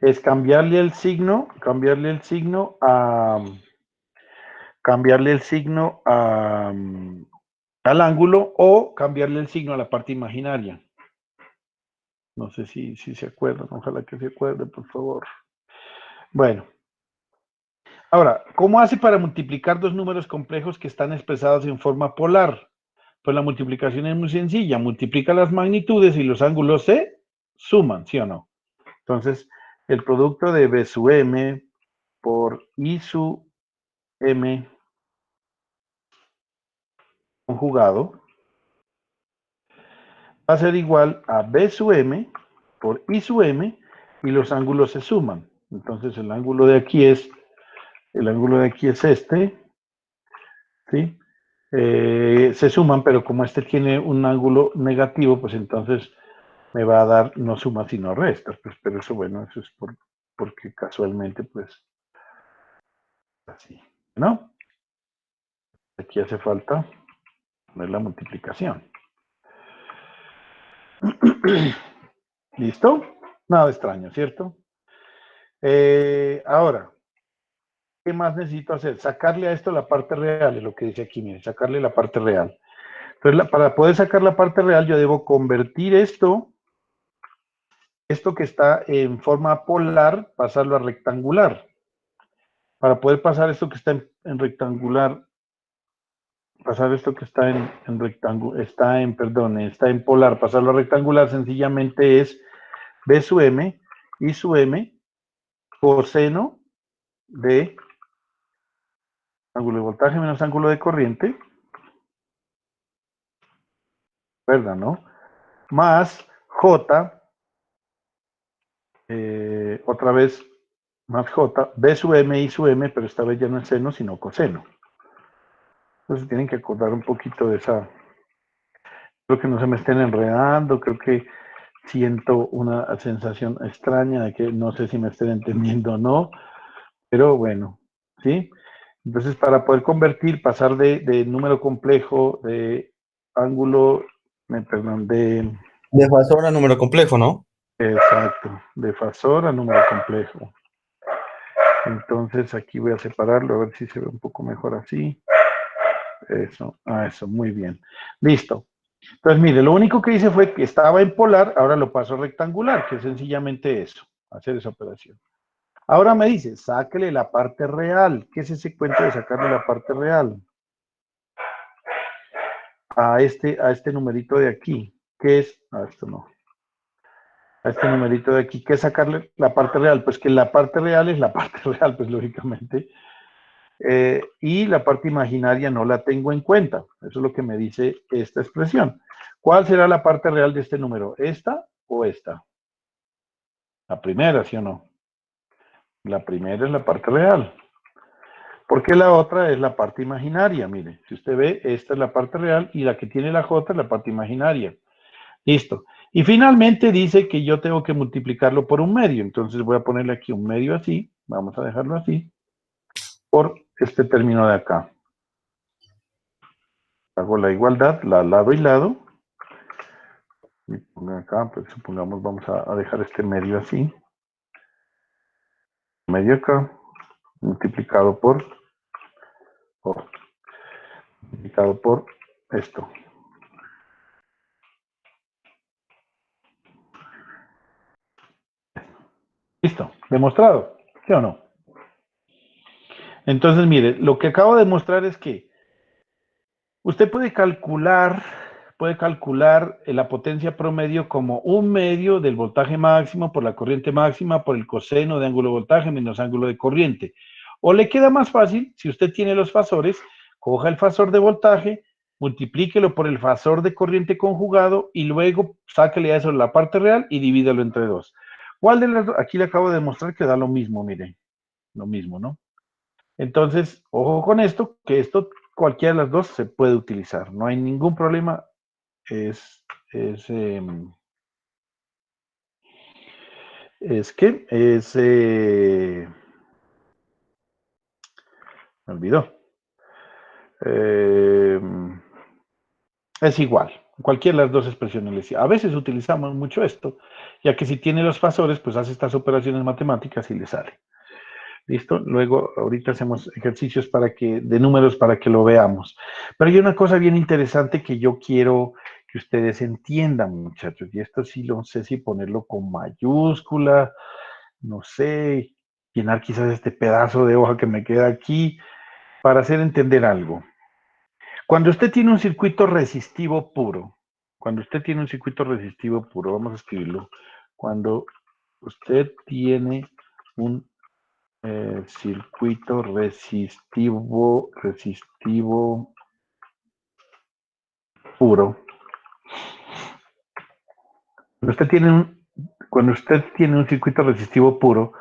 Es cambiarle el signo al ángulo o cambiarle el signo a la parte imaginaria. No sé si se acuerdan, ojalá que se acuerden, por favor. Bueno. Ahora, ¿cómo hace para multiplicar dos números complejos que están expresados en forma polar? Pues la multiplicación es muy sencilla, multiplica las magnitudes y los ángulos se suman, ¿sí o no? Entonces, el producto de B sub M por I sub M conjugado va a ser igual a B sub M por I sub M y los ángulos se suman. Entonces, el ángulo de aquí es este, ¿sí? Se suman, pero como este tiene un ángulo negativo, pues entonces me va a dar no sumas sino restas, pues, pero eso, bueno, eso es porque casualmente, pues, así, ¿no? Aquí hace falta poner la multiplicación. ¿Listo? Nada extraño, ¿cierto? Ahora, ¿qué más necesito hacer? Sacarle a esto la parte real, es lo que dice aquí, miren, sacarle la parte real. Entonces, para poder sacar la parte real, yo debo convertir esto que está en forma polar, pasarlo a rectangular. Para poder pasar esto que está en rectangular, pasar esto que está en rectangular, está en polar, pasarlo a rectangular, sencillamente es B sub M, I sub M, coseno de ángulo de voltaje menos ángulo de corriente, ¿verdad, no? Más J otra vez más j, b sub m, i sub m, pero esta vez ya no es seno, sino coseno. Entonces tienen que acordar un poquito de esa. Creo que no se me estén enredando, creo que siento una sensación extraña de que no sé si me estén entendiendo o no, pero bueno, ¿sí? Entonces, para poder convertir, pasar de número complejo, de ángulo, perdón, De fasor a número complejo, ¿no? exacto, de fasor a número complejo. Entonces, aquí voy a separarlo, a ver si se ve un poco mejor así. Eso, eso, muy bien. Listo. Entonces, mire, lo único que hice fue que estaba en polar, ahora lo paso a rectangular, que es sencillamente eso, hacer esa operación. Ahora me dice, sáquele la parte real. ¿Qué es ese cuento de sacarle la parte real? A este numerito de aquí. ¿Qué es? Esto no. A este numerito de aquí. ¿Qué es sacarle la parte real? Pues que la parte real es la parte real, pues lógicamente. Y la parte imaginaria no la tengo en cuenta. Eso es lo que me dice esta expresión. ¿Cuál será la parte real de este número? ¿Esta o esta? La primera, ¿sí o no? La primera es la parte real. Porque la otra es la parte imaginaria. Mire, si usted ve, esta es la parte real y la que tiene la J es la parte imaginaria. Listo. Y finalmente dice que yo tengo que multiplicarlo por un medio. Entonces voy a ponerle aquí un medio así. Vamos a dejarlo así. Por este término de acá. Hago la igualdad, lado y lado. Y pongo acá, pues supongamos, vamos a dejar este medio así. Medio acá. Multiplicado por esto. Listo, demostrado, ¿sí o no? Entonces, mire, lo que acabo de mostrar es que usted puede calcular la potencia promedio como un medio del voltaje máximo por la corriente máxima por el coseno de ángulo de voltaje menos ángulo de corriente. O le queda más fácil, si usted tiene los fasores, coja el fasor de voltaje, multiplíquelo por el fasor de corriente conjugado y luego sáquele a eso la parte real y divídalo entre dos. ¿Cuál de las dos? Aquí le acabo de demostrar que da lo mismo, mire, lo mismo, ¿no? Entonces, ojo con esto, que esto cualquiera de las dos se puede utilizar, no hay ningún problema, es me olvidó, eh, es igual, cualquiera de las dos expresiones. A veces utilizamos mucho esto, ya que si tiene los fasores, pues hace estas operaciones matemáticas y le sale. ¿Listo? Luego, ahorita hacemos ejercicios de números para que lo veamos. Pero hay una cosa bien interesante que yo quiero que ustedes entiendan, muchachos, y esto sí no sé si ponerlo con mayúscula, no sé, llenar quizás este pedazo de hoja que me queda aquí para hacer entender algo. Cuando usted tiene un circuito resistivo puro, vamos a escribirlo, cuando usted tiene un circuito resistivo puro. Cuando usted tiene un circuito resistivo puro,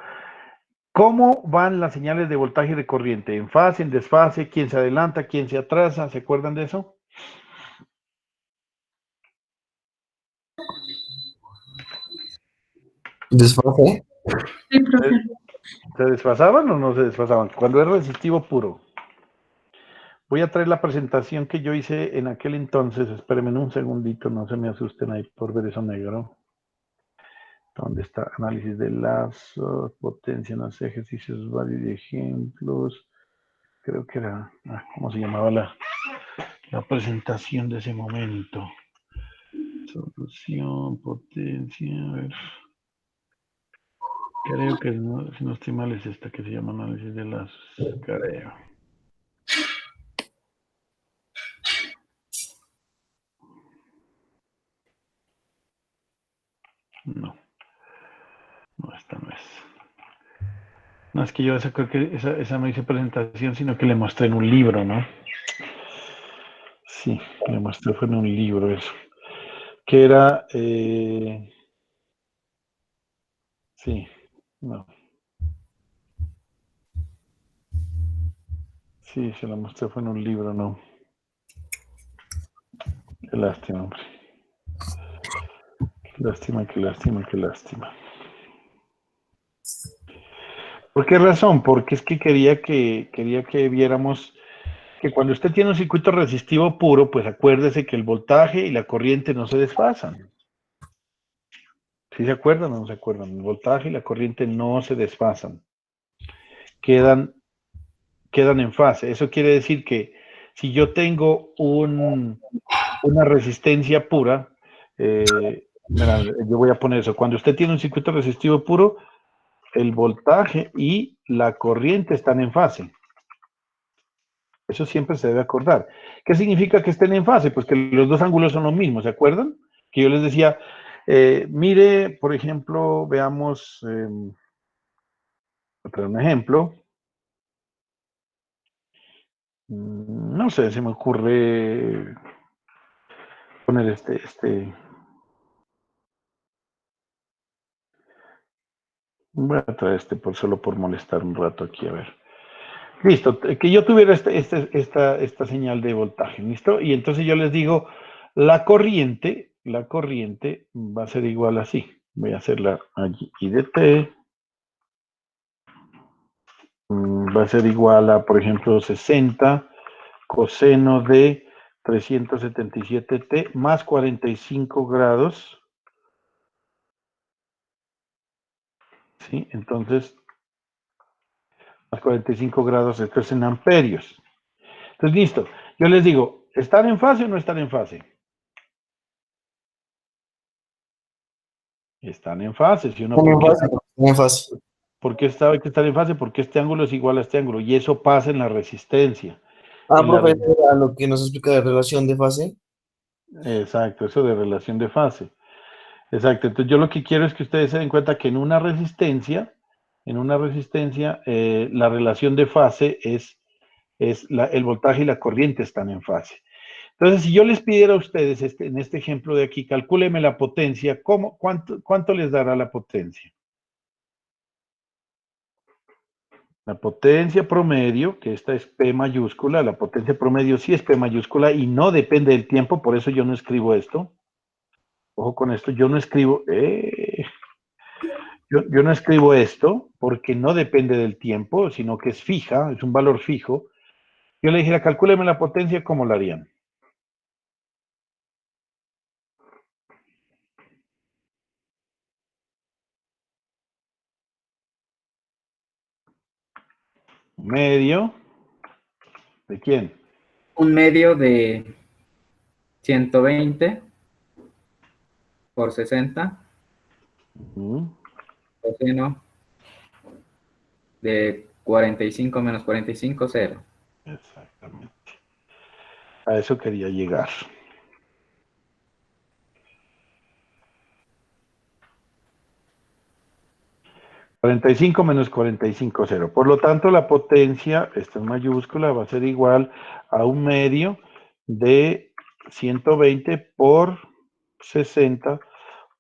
¿cómo van las señales de voltaje y de corriente? ¿En fase, en desfase? ¿Quién se adelanta? ¿Quién se atrasa? ¿Se acuerdan de eso? Desfase. Sí, profe. ¿Se desfasaban o no se desfasaban? Cuando es resistivo puro. Voy a traer la presentación que yo hice en aquel entonces. Espérenme un segundito, no se me asusten ahí por ver eso negro. ¿Dónde está? Análisis de lazos, potencia, no sé, ejercicios varios y ejemplos. Creo que era, ¿cómo se llamaba la presentación de ese momento? Solución, potencia, a ver. Creo que si no estoy mal es esta que se llama análisis de lazos. Creo. No, esta no es. No, es que yo creo que esa no hice presentación, sino que le mostré en un libro, ¿no? Sí, le mostré fue en un libro eso. Que era, Sí, no. Sí, se la mostré, fue en un libro, no. Qué lástima, hombre. Qué lástima, qué lástima, qué lástima. ¿Por qué razón? Porque es que quería que viéramos que cuando usted tiene un circuito resistivo puro, pues acuérdese que el voltaje y la corriente no se desfasan. ¿Sí se acuerdan o no se acuerdan? El voltaje y la corriente no se desfasan. Quedan en fase. Eso quiere decir que si yo tengo una resistencia pura, yo voy a poner eso. Cuando usted tiene un circuito resistivo puro, el voltaje y la corriente están en fase. Eso siempre se debe acordar. ¿Qué significa que estén en fase? Pues que los dos ángulos son los mismos, ¿se acuerdan? Que yo les decía, mire, por ejemplo, veamos, un ejemplo. No sé, se me ocurre poner voy a traer solo por molestar un rato aquí, a ver. Listo, que yo tuviera esta señal de voltaje, ¿listo? Y entonces yo les digo, la corriente va a ser igual así. Voy a hacerla allí, I de t, va a ser igual a, por ejemplo, 60 coseno de 377t más 45 grados, ¿sí? Entonces, más 45 grados, esto es en amperios. Entonces, listo. Yo les digo, ¿están en fase o no están en fase? Están en fase, ¿sí o no? ¿Por qué hay que estar en fase? Porque este ángulo es igual a este ángulo y eso pasa en la resistencia. En la Profe, a lo que nos explica de relación de fase. Exacto, eso de relación de fase. Exacto, entonces yo lo que quiero es que ustedes se den cuenta que en una resistencia, la relación de fase es el voltaje y la corriente están en fase. Entonces, si yo les pidiera a ustedes en este ejemplo de aquí, calcúleme la potencia, ¿cuánto les dará la potencia? La potencia promedio, que esta es P mayúscula, la potencia promedio sí es P mayúscula y no depende del tiempo, por eso yo no escribo esto. Ojo con esto, yo no escribo, yo no escribo esto porque no depende del tiempo, sino que es fija, es un valor fijo. Yo le dijera, calcúleme la potencia, ¿cómo la harían? Medio, ¿de quién? Un medio de 120 por 60, coseno de 45 menos 45, 0. Exactamente. A eso quería llegar. $45 menos 45, 0. Por lo tanto, la potencia, esta es mayúscula, va a ser igual a un medio de 120 por 60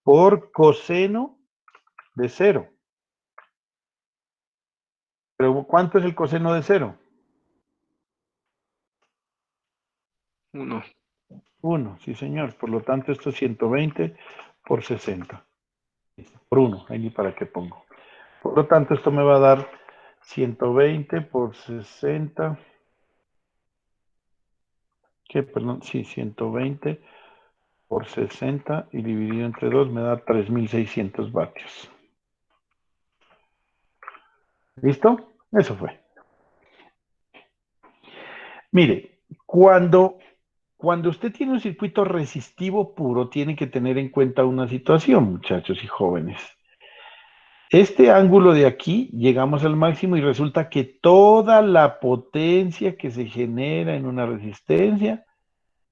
por coseno de 0. Pero ¿cuánto es el coseno de 0? 1. 1, sí señor. Por lo tanto, esto es 120 por 60. Por 1, ahí ni para qué pongo. Por lo tanto, esto me va a dar 120 por 60. ¿Qué? Perdón, sí, 120 por 60 y dividido entre 2 me da 3.600 vatios. ¿Listo? Eso fue. Mire, cuando usted tiene un circuito resistivo puro, tiene que tener en cuenta una situación, muchachos y jóvenes. Este ángulo de aquí, llegamos al máximo y resulta que toda la potencia que se genera en una resistencia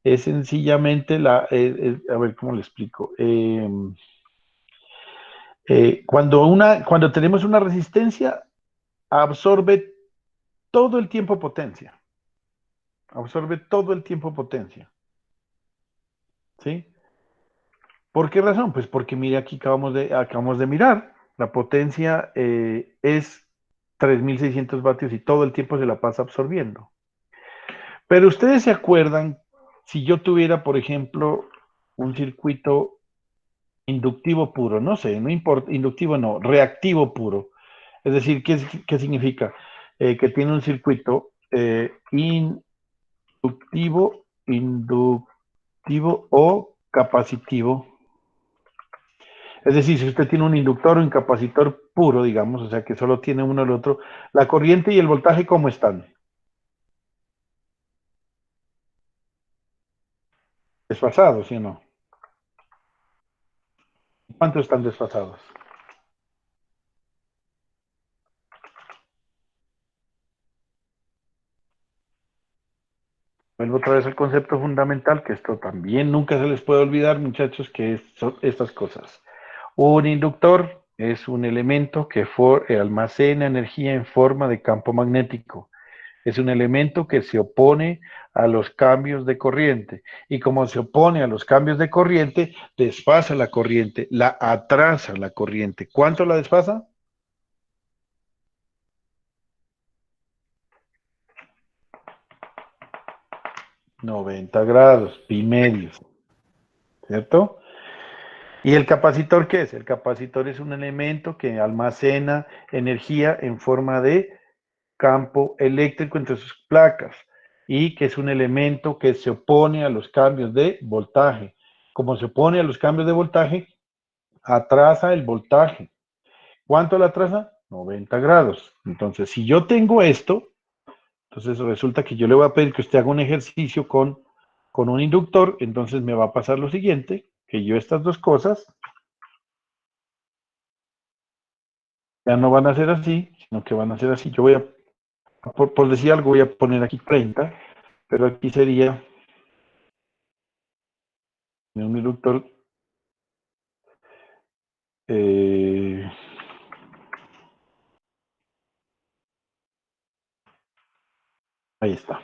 es sencillamente a ver, ¿cómo le explico? Cuando tenemos una resistencia, absorbe todo el tiempo potencia. Absorbe todo el tiempo potencia. ¿Sí? ¿Por qué razón? Pues porque mire, aquí acabamos de mirar. La potencia es 3.600 vatios y todo el tiempo se la pasa absorbiendo. Pero ustedes se acuerdan, si yo tuviera, por ejemplo, un circuito inductivo puro, no sé, no importa, inductivo no, reactivo puro. Es decir, ¿qué significa? Que tiene un circuito inductivo o capacitivo. Es decir, si usted tiene un inductor o un capacitor puro, digamos, o sea que solo tiene uno o el otro, la corriente y el voltaje, ¿cómo están? Desfasados, ¿sí o no? ¿Cuánto están desfasados? Vuelvo otra vez al concepto fundamental, que esto también nunca se les puede olvidar, muchachos, que son estas cosas. Un inductor es un elemento que almacena energía en forma de campo magnético. Es un elemento que se opone a los cambios de corriente. Y como se opone a los cambios de corriente, desfasa la corriente, la atrasa la corriente. ¿Cuánto la desfasa? 90 grados, pi medios, ¿cierto? ¿Y el capacitor qué es? El capacitor es un elemento que almacena energía en forma de campo eléctrico entre sus placas y que es un elemento que se opone a los cambios de voltaje. Como se opone a los cambios de voltaje, atrasa el voltaje. ¿Cuánto la atrasa? 90 grados. Entonces, si yo tengo esto, entonces resulta que yo le voy a pedir que usted haga un ejercicio con un inductor, entonces me va a pasar lo siguiente, que yo estas dos cosas ya no van a ser así, sino que van a ser así. Yo voy por decir algo, voy a poner aquí 30, pero aquí sería un inductor, eh, ahí está.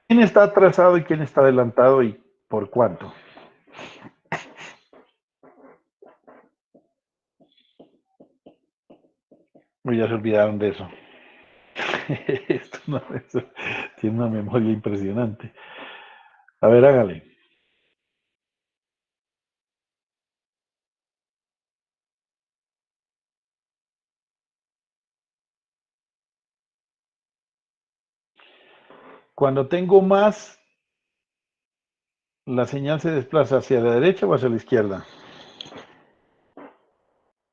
¿Quién está atrasado y quién está adelantado y por cuánto? Ya se olvidaron de eso. Esto no, eso tiene una memoria impresionante. A ver, hágale. Cuando tengo más, la señal se desplaza hacia la derecha o hacia la izquierda.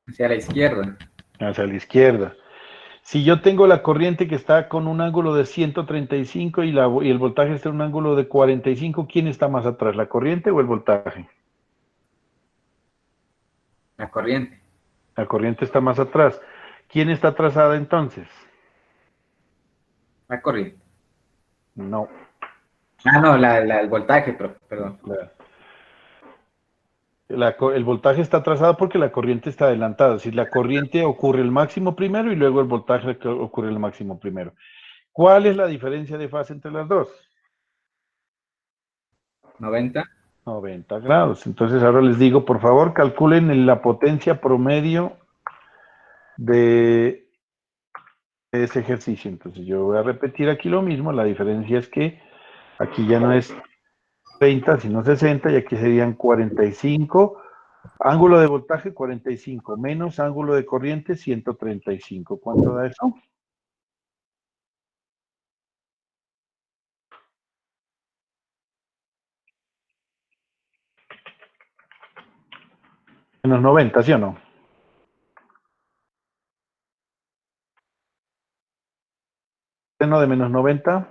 Hacia la izquierda. Hacia la izquierda. Si yo tengo la corriente que está con un ángulo de 135 y el voltaje está en un ángulo de 45, ¿quién está más atrás, la corriente o el voltaje? La corriente. La corriente está más atrás. ¿Quién está atrasada entonces? La corriente. No. Ah, no, el voltaje, perdón. El voltaje está atrasado porque la corriente está adelantada. Si la corriente ocurre el máximo primero y luego el voltaje ocurre el máximo primero. ¿Cuál es la diferencia de fase entre las dos? 90. 90 grados. Entonces ahora les digo, por favor, calculen la potencia promedio de ese ejercicio. Entonces yo voy a repetir aquí lo mismo. La diferencia es que aquí ya no es 30, sino 60 y aquí serían 45. Ángulo de voltaje 45 menos ángulo de corriente 135. ¿Cuánto da eso? Menos 90, ¿sí o no? Seno de menos 90.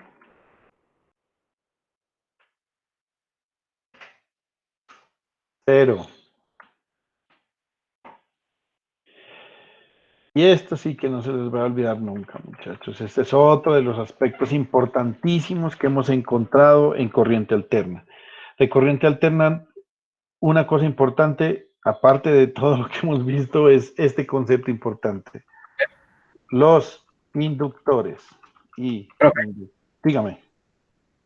Cero. Y esto sí que no se les va a olvidar nunca, muchachos. Este es otro de los aspectos importantísimos que hemos encontrado en corriente alterna. De corriente alterna, una cosa importante, aparte de todo lo que hemos visto, es este concepto importante. Los inductores. Dígame.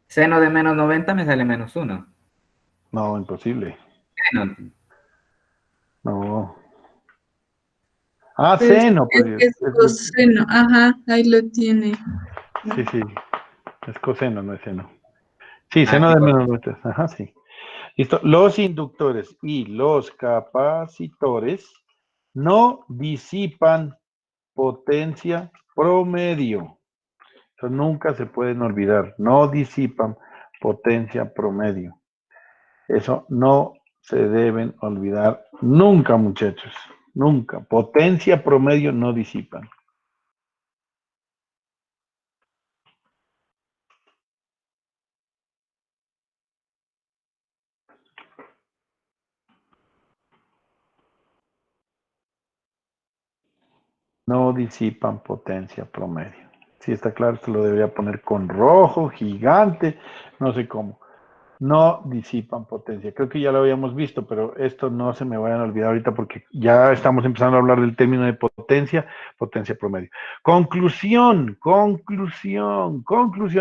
Seno de menos 90 me sale menos 1. No, imposible. Menos. No. Ah, Pues seno, pues es coseno. Ajá, ahí lo tiene. sí, sí, es coseno, no es seno. Sí, Ah, seno qué de cosa. menos 90, ajá, sí. Listo. Los inductores y los capacitores no disipan potencia promedio. Eso nunca se pueden olvidar. No disipan potencia promedio. Eso no se deben olvidar nunca, muchachos. Nunca. Potencia promedio no disipan. No disipan potencia promedio. Si está claro, esto lo debería poner con rojo, gigante, no sé cómo. No disipan potencia. Creo que ya lo habíamos visto, pero esto no se me vayan a olvidar ahorita porque ya estamos empezando a hablar del término de potencia, potencia promedio. Conclusión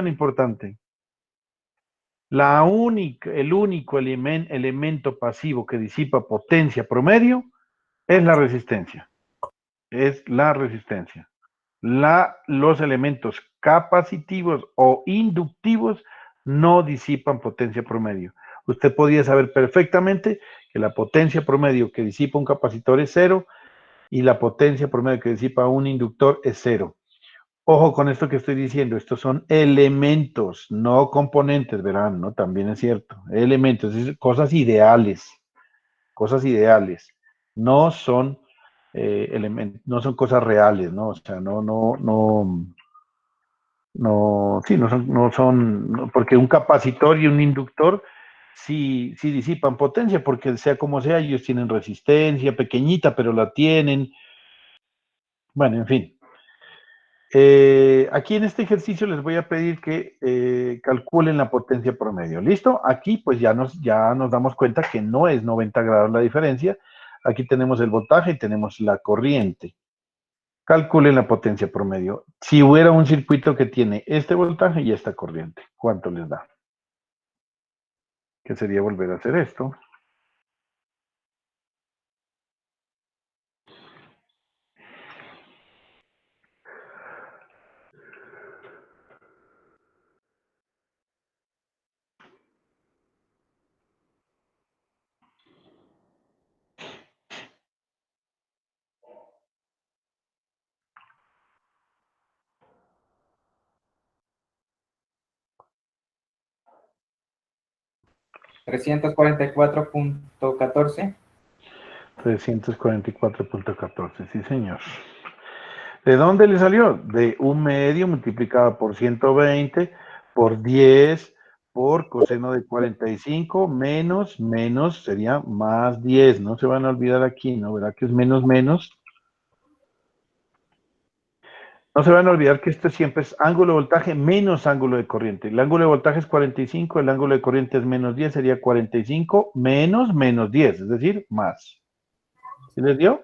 importante. El único elemento pasivo que disipa potencia promedio es la resistencia. Es la resistencia. Los elementos capacitivos o inductivos no disipan potencia promedio. Usted podría saber perfectamente que la potencia promedio que disipa un capacitor es cero y la potencia promedio que disipa un inductor es cero. Ojo con esto que estoy diciendo, estos son elementos, no componentes, verán, ¿no? También es cierto. Elementos, cosas ideales. No son no son cosas reales, ¿no? O sea, sí, porque un capacitor y un inductor sí disipan potencia, porque sea como sea, ellos tienen resistencia pequeñita, pero la tienen. Bueno, en fin. Aquí en este ejercicio les voy a pedir que calculen la potencia promedio. ¿Listo? Aquí pues ya nos damos cuenta que no es 90 grados la diferencia. Aquí tenemos el voltaje y tenemos la corriente. Calculen la potencia promedio. Si hubiera un circuito que tiene este voltaje y esta corriente, ¿cuánto les da? Que sería volver a hacer esto. $344.14. 344.14, sí señor. ¿De dónde le salió? De un medio multiplicado por 120, por 10, por coseno de 45, menos, sería más 10. No se van a olvidar aquí, ¿no? ¿Verdad que es menos? No se van a olvidar que esto siempre es ángulo de voltaje menos ángulo de corriente. El ángulo de voltaje es 45, el ángulo de corriente es menos 10, sería 45 menos 10, es decir, más. ¿Sí les dio?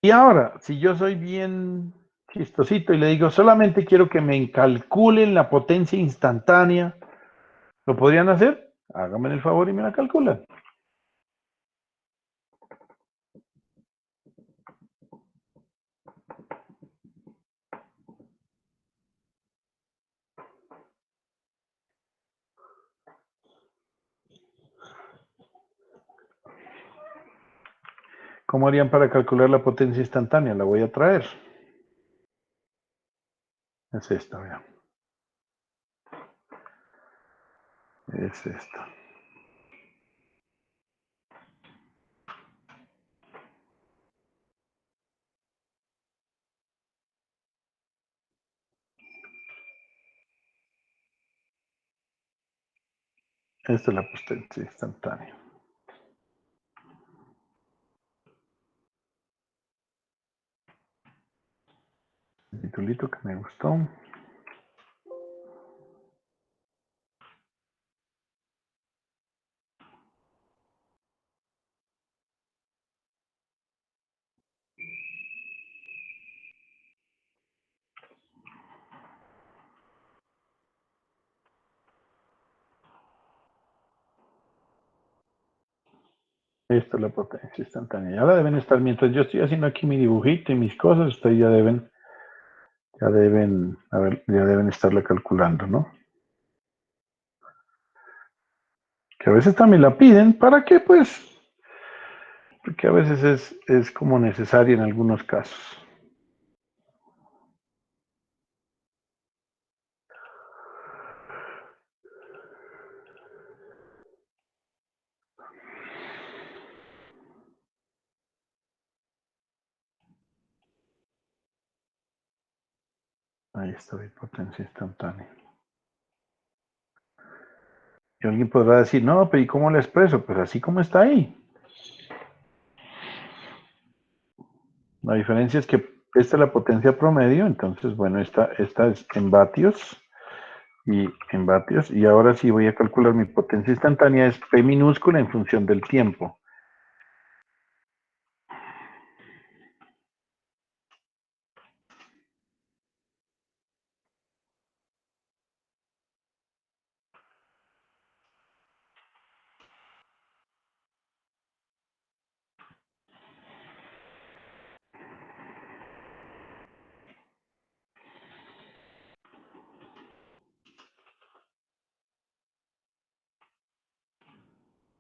Y ahora, si yo soy bien chistosito y le digo, solamente quiero que me calculen la potencia instantánea, ¿lo podrían hacer? Háganme el favor y me la calculan. ¿Cómo harían para calcular la potencia instantánea? La voy a traer. Es esta, vean. Es esta. Esta es la potencia instantánea. El titulito que me gustó. Esta es la potencia instantánea. Ya la deben estar, mientras yo estoy haciendo aquí mi dibujito y mis cosas, ustedes ya deben, a ver, ya deben estarla calculando, ¿no? Que a veces también la piden, ¿para qué? Pues, porque a veces es como necesaria en algunos casos. Ahí está mi potencia instantánea. Y alguien podrá decir, no, pero ¿y cómo la expreso? Pues así como está ahí. La diferencia es que esta es la potencia promedio, entonces, bueno, esta es en vatios. Y ahora sí voy a calcular mi potencia instantánea, es P minúscula en función del tiempo.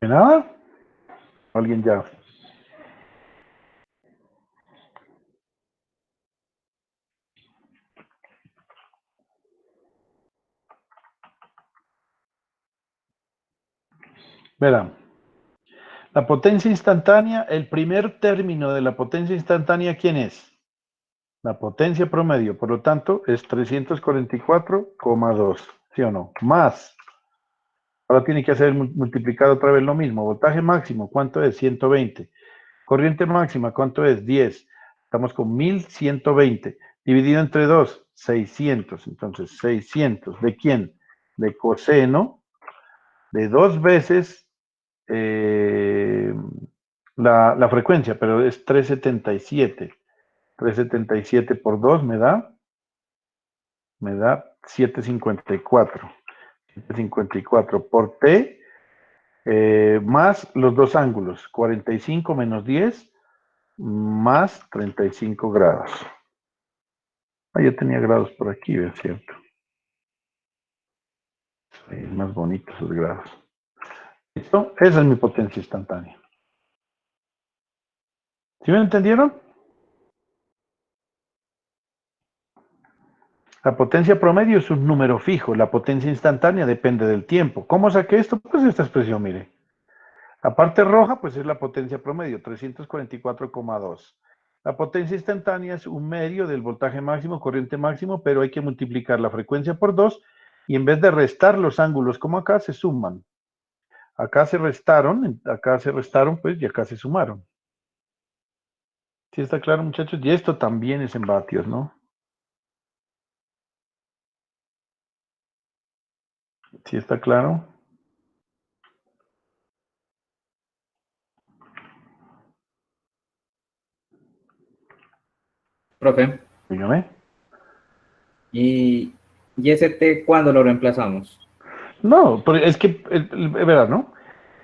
¿De nada? ¿Alguien ya? Verán, la potencia instantánea, el primer término de la potencia instantánea, ¿quién es? La potencia promedio, por lo tanto, es 344,2, ¿sí o no? Más, ahora tiene que hacer multiplicar otra vez lo mismo. Voltaje máximo, ¿cuánto es? 120. Corriente máxima, ¿cuánto es? 10. Estamos con 1120. Dividido entre 2, 600. Entonces, 600. ¿De quién? De coseno de 2 veces la frecuencia, pero es 377. 377 por 2 me da 754. 754 por T, más los dos ángulos, 45 menos 10, más 35 grados. Ah, yo tenía grados por aquí, es cierto. Sí, más bonitos esos grados. ¿Listo? Esa es mi potencia instantánea. ¿Sí me entendieron? La potencia promedio es un número fijo. La potencia instantánea depende del tiempo. ¿Cómo saqué esto? Pues esta expresión, mire. La parte roja, pues es la potencia promedio, 344,2. La potencia instantánea es un medio del voltaje máximo, corriente máximo, pero hay que multiplicar la frecuencia por 2 y en vez de restar los ángulos como acá, se suman. Acá se restaron, pues, y acá se sumaron. ¿Sí está claro, muchachos? Y esto también es en vatios, ¿no? ¿Sí está claro? Profe, Dígame. ¿y ese T cuándo lo reemplazamos? No, pero es que, es verdad, ¿no?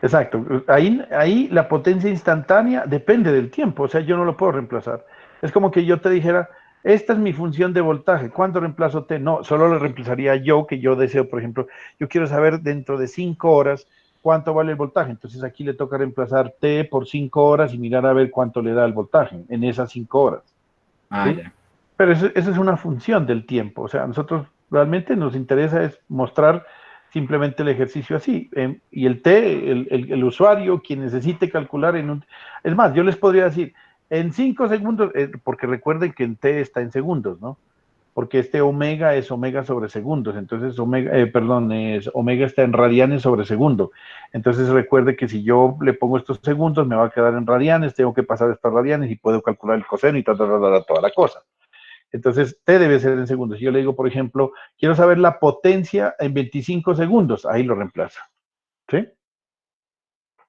Exacto. Ahí la potencia instantánea depende del tiempo, o sea, yo no lo puedo reemplazar. Es como que yo te dijera, esta es mi función de voltaje, ¿cuándo reemplazo T? No, solo lo reemplazaría yo, que yo deseo, por ejemplo, yo quiero saber dentro de 5 horas cuánto vale el voltaje. Entonces aquí le toca reemplazar T por 5 horas y mirar a ver cuánto le da el voltaje en esas 5 horas. Ah, ¿Sí? ya. Pero eso es una función del tiempo, o sea, a nosotros realmente nos interesa es mostrar simplemente el ejercicio así, y el T, el usuario, quien necesite calcular en un... Es más, yo les podría decir, en 5 segundos, porque recuerden que en T está en segundos, ¿no? Porque este omega es omega sobre segundos, entonces omega, perdón, omega está en radianes sobre segundo. Entonces recuerde que si yo le pongo estos segundos, me va a quedar en radianes, tengo que pasar estos radianes y puedo calcular el coseno y toda la cosa. Entonces, T debe ser en segundos. Yo le digo, por ejemplo, quiero saber la potencia en 25 segundos. Ahí lo reemplaza. ¿Sí?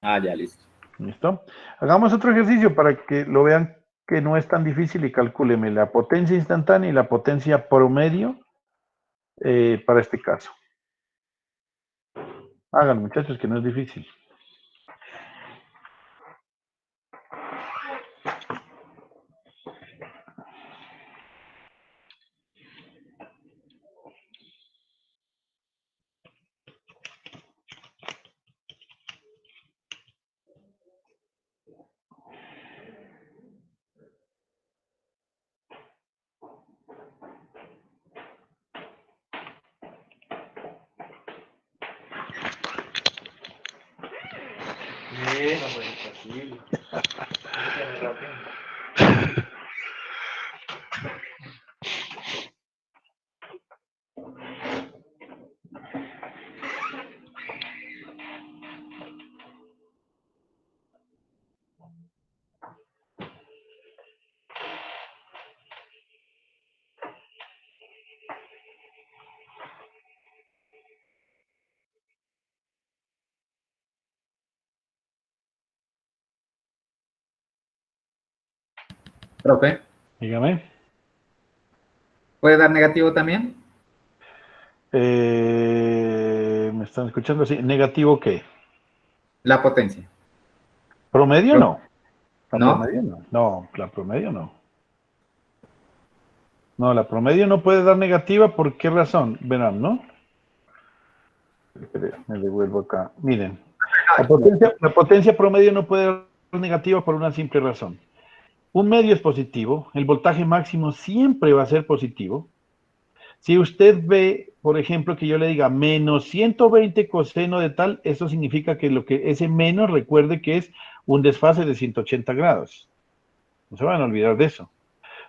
Ah, ya, listo. ¿Listo? Hagamos otro ejercicio para que lo vean que no es tan difícil y calcúleme la potencia instantánea y la potencia promedio para este caso. Hagan, muchachos, que no es difícil. Bien, hombre, imposible. Profe, Dígame. ¿puede dar negativo también? ¿Me están escuchando? Sí. ¿Negativo qué? La potencia. ¿Promedio no? La ¿No? promedio no. No, la promedio no. No, la promedio no puede dar negativa. ¿Por qué razón? Verán, ¿no? Espere, me devuelvo acá. Miren, la potencia promedio no puede dar negativa por una simple razón. Un medio es positivo, el voltaje máximo siempre va a ser positivo. Si usted ve, por ejemplo, que yo le diga menos 120 coseno de tal, eso significa que ese menos, recuerde que es un desfase de 180 grados. No se van a olvidar de eso.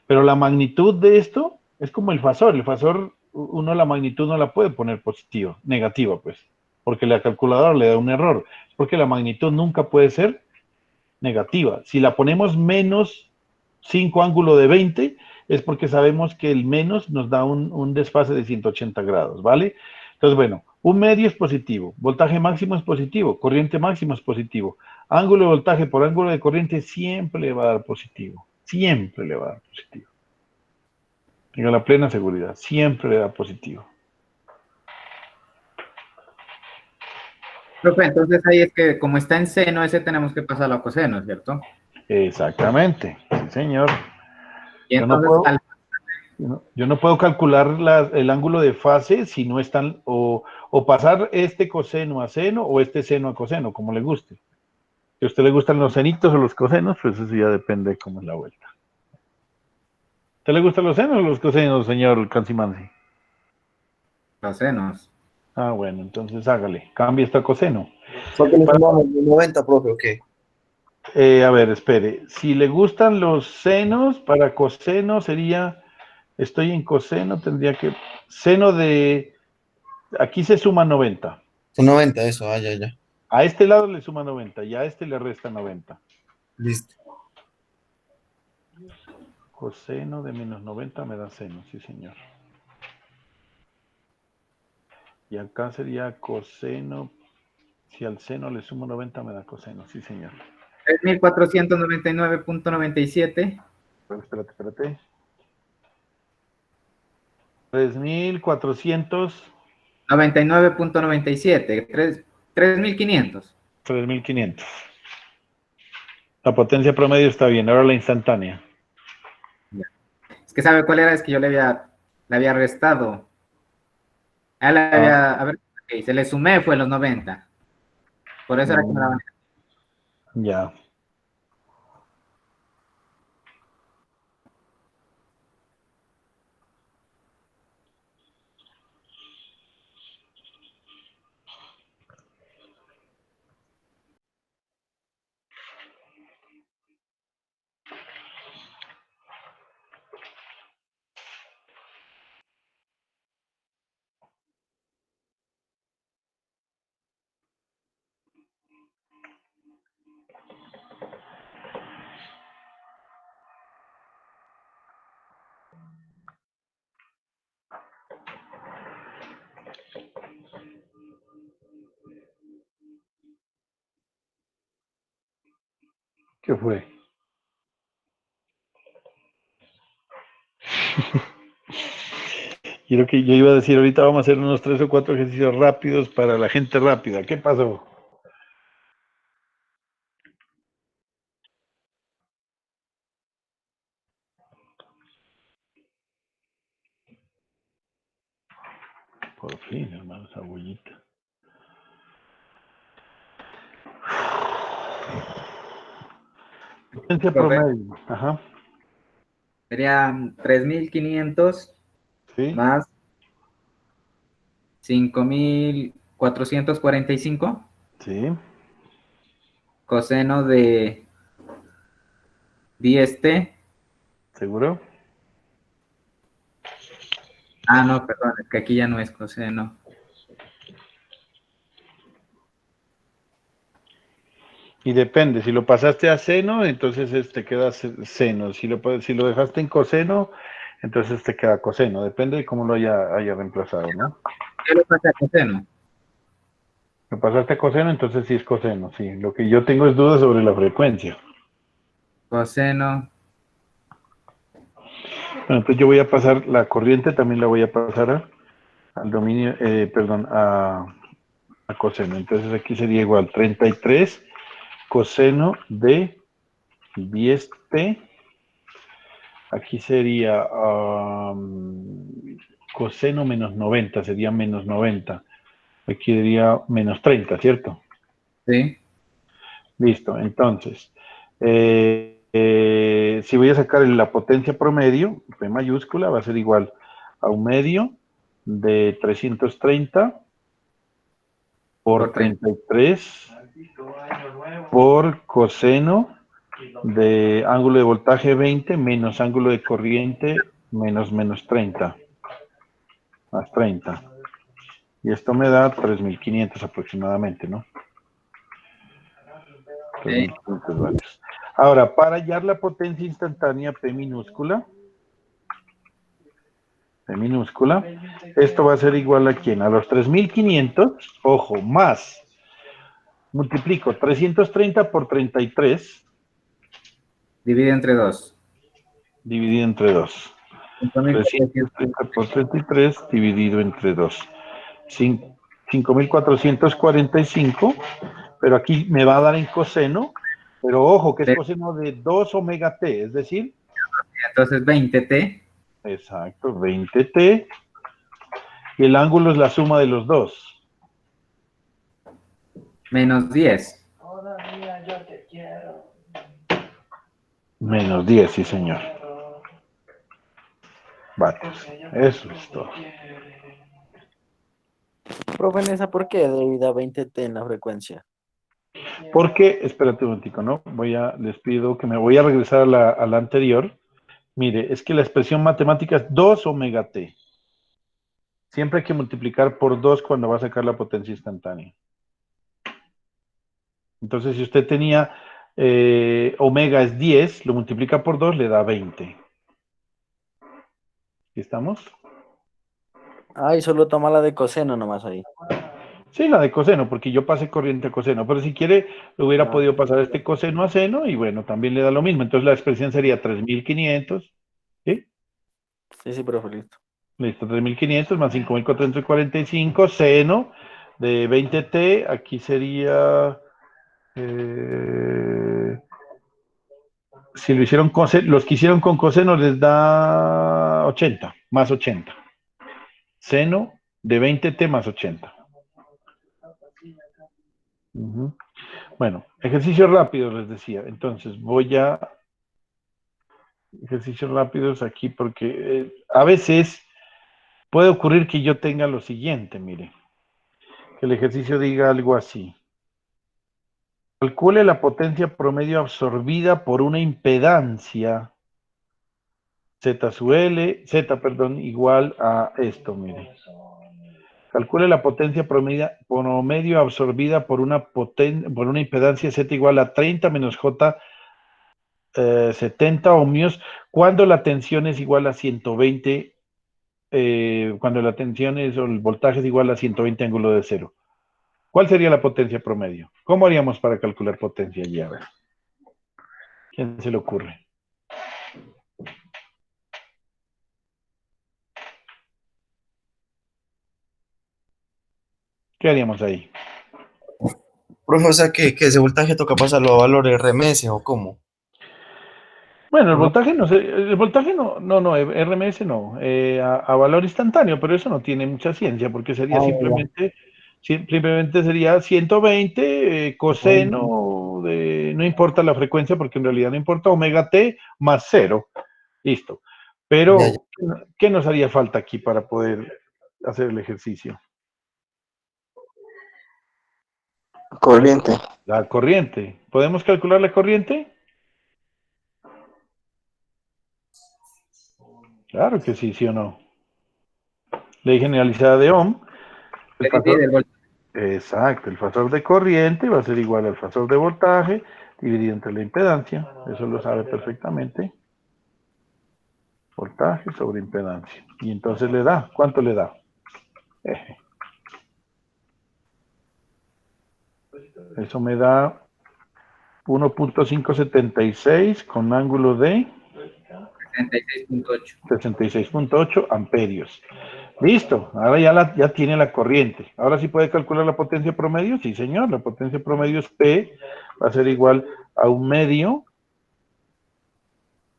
Pero la magnitud de esto es como el fasor. El fasor, uno la magnitud no la puede poner positiva, negativa, pues, porque la calculadora le da un error. Porque la magnitud nunca puede ser negativa. Si la ponemos menos 5 ángulo de 20, es porque sabemos que el menos nos da un desfase de 180 grados, ¿vale? Entonces, bueno, un medio es positivo, voltaje máximo es positivo, corriente máxima es positivo. Ángulo de voltaje por ángulo de corriente siempre le va a dar positivo, siempre le va a dar positivo. Tenga la plena seguridad, siempre le da positivo. Profe, entonces ahí es que como está en seno, ese tenemos que pasarlo a coseno, ¿cierto? Exactamente, sí, señor. Y Yo no entonces, puedo, yo no puedo calcular el ángulo de fase si no están, o pasar este coseno a seno o este seno a coseno, como le guste. Si a usted le gustan los senitos o los cosenos, pues eso ya depende de cómo es la vuelta. ¿A usted le gustan los senos o los cosenos, señor Cancimansi? los senos. Ah, bueno, entonces hágale, cambie esto a coseno. ¿Por qué le sumamos 90, profe, o qué? A ver, espere. Si le gustan los senos, para coseno sería, estoy en coseno, tendría que, seno de, aquí se suma 90. Son 90, eso, ya. A este lado le suma 90 y a este le resta 90. Listo. Coseno de menos 90 me da seno, sí señor. Y acá sería coseno, si al seno le sumo 90 me da coseno, sí señor. 3.499.97. Espérate. 3.400. 99.97. 3.500. 3.500. La potencia promedio está bien, ahora la instantánea. Es que ¿sabe cuál era? Es que yo le había restado. A ver, ok, se le sumé, fue los 90. Por eso era que me daban. Ya. ¿Qué fue? Y lo que yo iba a decir, ahorita vamos a hacer unos 3 o 4 ejercicios rápidos para la gente rápida. ¿Qué pasó? Por fin, hermano, esa huellita. Potencia Profe, promedio. Ajá. serían 3.500 Sí. más 5.445. Sí. coseno de 10t. ¿Seguro? Ah, no, perdón, es que aquí ya no es coseno. Y depende, si lo pasaste a seno, entonces te queda seno. Si lo dejaste en coseno, entonces te queda coseno. Depende de cómo lo haya reemplazado, ¿no? ¿Qué le pasa a coseno? Lo pasaste a coseno, entonces sí es coseno, sí. Lo que yo tengo es dudas sobre la frecuencia. Coseno. Bueno, entonces yo voy a pasar la corriente, también la voy a pasar al dominio, perdón, a coseno. Entonces aquí sería igual 33 coseno de 10t. Aquí sería coseno menos 90, sería menos 90. Aquí sería menos 30, ¿cierto? Sí. Listo, entonces, si voy a sacar la potencia promedio, P mayúscula, va a ser igual a un medio de 330 por Por 30. 33 por coseno de ángulo de voltaje 20 menos ángulo de corriente menos 30, más 30. Y esto me da 3.500 aproximadamente, ¿no? Sí. 3.500 vatios. Ahora, para hallar la potencia instantánea P minúscula, esto va a ser igual a ¿quién? A los 3.500, ojo, más, multiplico 330 por 33, Divide entre 2. dividido entre 2. 330 por 33 dividido entre 2. 5.445, pero aquí me va a dar en coseno, pero ojo que es coseno de 2 omega t, es decir, Entonces 20t exacto, 20t, y el ángulo es la suma de los dos. menos 10. Menos 10, sí señor. Vatios. Eso es todo. Profe, ¿en esa por qué debido a 20T en la frecuencia? Porque, espérate un momentico, ¿no? Les pido que me voy a regresar a la anterior. Mire, es que la expresión matemática es 2 omega t. Siempre hay que multiplicar por 2 cuando va a sacar la potencia instantánea. Entonces, si usted tenía omega es 10, lo multiplica por 2, le da 20. ¿Y estamos? Ah, y solo toma la de coseno nomás ahí. Sí, la de coseno, porque yo pasé corriente a coseno, pero si quiere, lo hubiera podido pasar este coseno a seno y bueno, también le da lo mismo. Entonces la expresión sería 3.500, ¿sí? Sí, profe, listo. Listo, 3.500 más 5.445, seno de 20t, aquí sería, si lo hicieron los que hicieron con coseno les da 80, más 80. Seno de 20t más 80. Ujú. Bueno, ejercicios rápidos les decía. Entonces ejercicios rápidos aquí porque a veces puede ocurrir que yo tenga lo siguiente, mire, que el ejercicio diga algo así. Calcule la potencia promedio absorbida por una impedancia Z sub L, Z, perdón, igual a esto, mire. Calcule la potencia promedio absorbida por una impedancia Z igual a 30 menos J 70 ohmios cuando la tensión es igual a 120, cuando la tensión o el voltaje es igual a 120 ángulo de cero. ¿Cuál sería la potencia promedio? ¿Cómo haríamos para calcular potencia allí? A ver, ¿quién se le ocurre? ¿Qué haríamos ahí? Profe, o sea que ese voltaje toca pasarlo a valor RMS o cómo. Bueno, el ¿Cómo? voltaje no sé, el voltaje no, RMS no, a valor instantáneo, pero eso no tiene mucha ciencia, porque sería simplemente sería 120 coseno de, no importa la frecuencia, porque en realidad no importa, omega t más cero, listo. Ya, ya. Pero, ¿qué nos haría falta aquí para poder hacer el ejercicio? Corriente. La corriente. ¿Podemos calcular la corriente? Claro que sí, sí o no. Ley generalizada de Ohm. El Se divide el factor, voltaje. exacto, el factor de corriente va a ser igual al factor de voltaje dividido entre la impedancia. Eso lo sabe perfectamente. Voltaje sobre impedancia. Y entonces le da. ¿Cuánto le da? Eso me da 1.576 con ángulo de 66.8. 66.8 amperios. Listo, ahora ya tiene la corriente. Ahora sí puede calcular la potencia promedio. Sí, señor, la potencia promedio es P, va a ser igual a un medio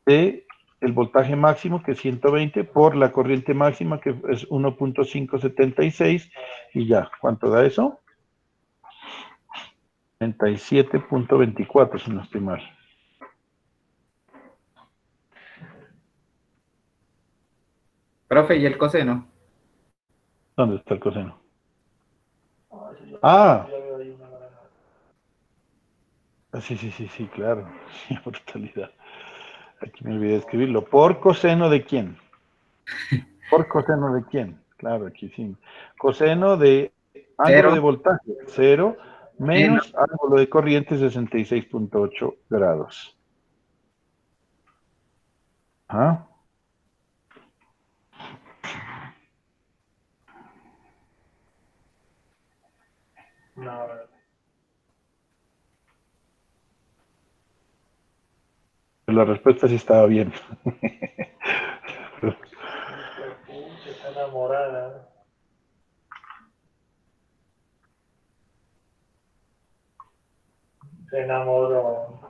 de el voltaje máximo, que es 120, por la corriente máxima, que es 1.576, y ya, ¿cuánto da eso? 37.24, si no estoy mal. Profe, ¿y el coseno? ¿Dónde está el coseno? Ah, sí, claro. Sí, brutalidad. Aquí me olvidé de escribirlo. ¿Por coseno de quién? ¿Por coseno de quién? Claro, aquí sí. Coseno de ángulo Cero. de voltaje, 0, Menos. menos ángulo de corriente, 66.8 grados. ¿Ah? La respuesta sí estaba bien. Está enamorada. Se enamoró.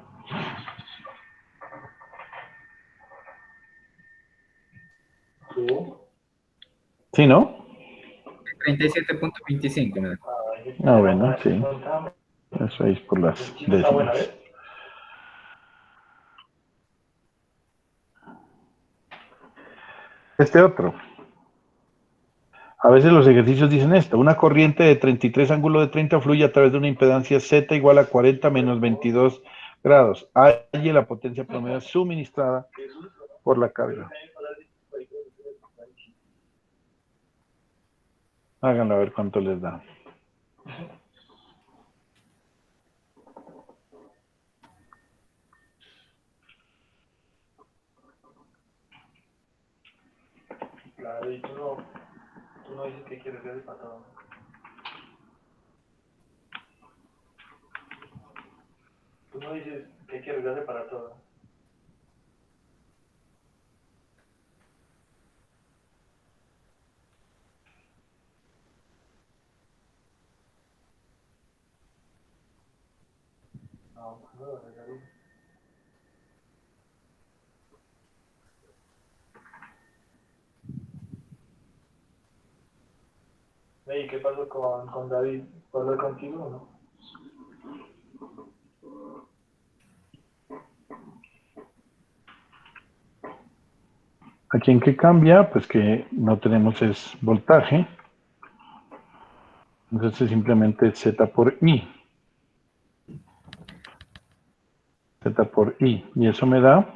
¿Tú? ¿Sí, no? 37.25. ¿No? Ah, bueno, sí. Eso es por las décimas. Este otro. A veces los ejercicios dicen esto: una corriente de 33 ángulo de 30 fluye a través de una impedancia Z igual a 40 menos 22 grados. Halle la potencia promedio suministrada por la carga. Háganlo a ver cuánto les da. Claro, y tú no dices que quieres ver para todo. Tú no dices que quieres ver para todo. No, no, ¿y qué pasó con David? ¿Puedo hablar contigo o no? Aquí en qué cambia, pues que no tenemos es voltaje. Entonces simplemente Z por I. Z por I. Y eso me da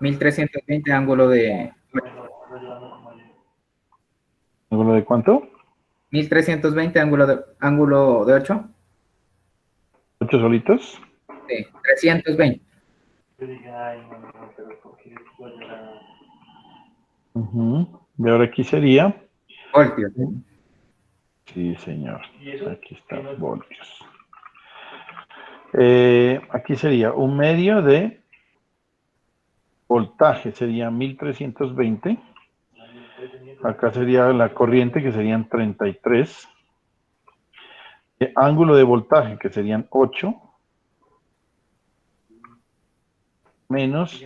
1320 ángulo de ¿ángulo de cuánto? 1320 ángulo de 8. 8 solitos. Sí, 320. Yo dije, ay, no, pero ¿por qué voy a llorar? Y ahora aquí sería. Voltios. Sí, señor. ¿Y eso? Aquí está, voltios. Aquí sería un medio de voltaje, sería 1320. Acá sería la corriente, que serían 33. Ángulo de voltaje, que serían 8. Menos,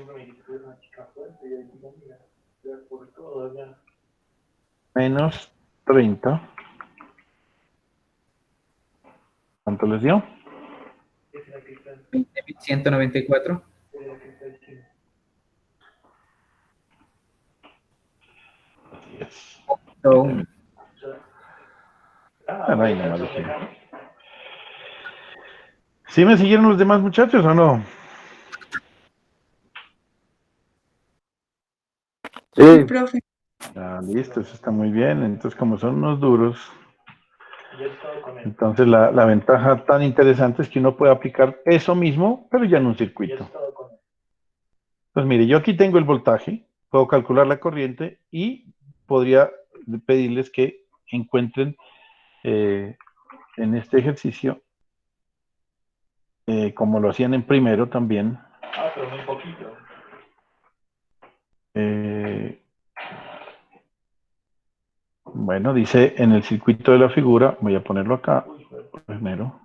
menos 30. ¿Cuánto les dio? 20.194. Así es. So, Bueno, ahí nomás dejé. ¿Sí me siguieron los demás muchachos o no? Sí, Sí, profe. Ah, listo, eso está muy bien. Entonces, como son unos duros, Ya he estado con él. entonces la ventaja tan interesante es que uno puede aplicar eso mismo, pero ya en un Ya he circuito. estado con él. Pues mire, yo aquí tengo el voltaje, puedo calcular la corriente y podría pedirles que encuentren en este ejercicio, como lo hacían en primero también, Ah, pero muy poquito. eh, bueno, dice en el circuito de la figura, voy a ponerlo acá primero.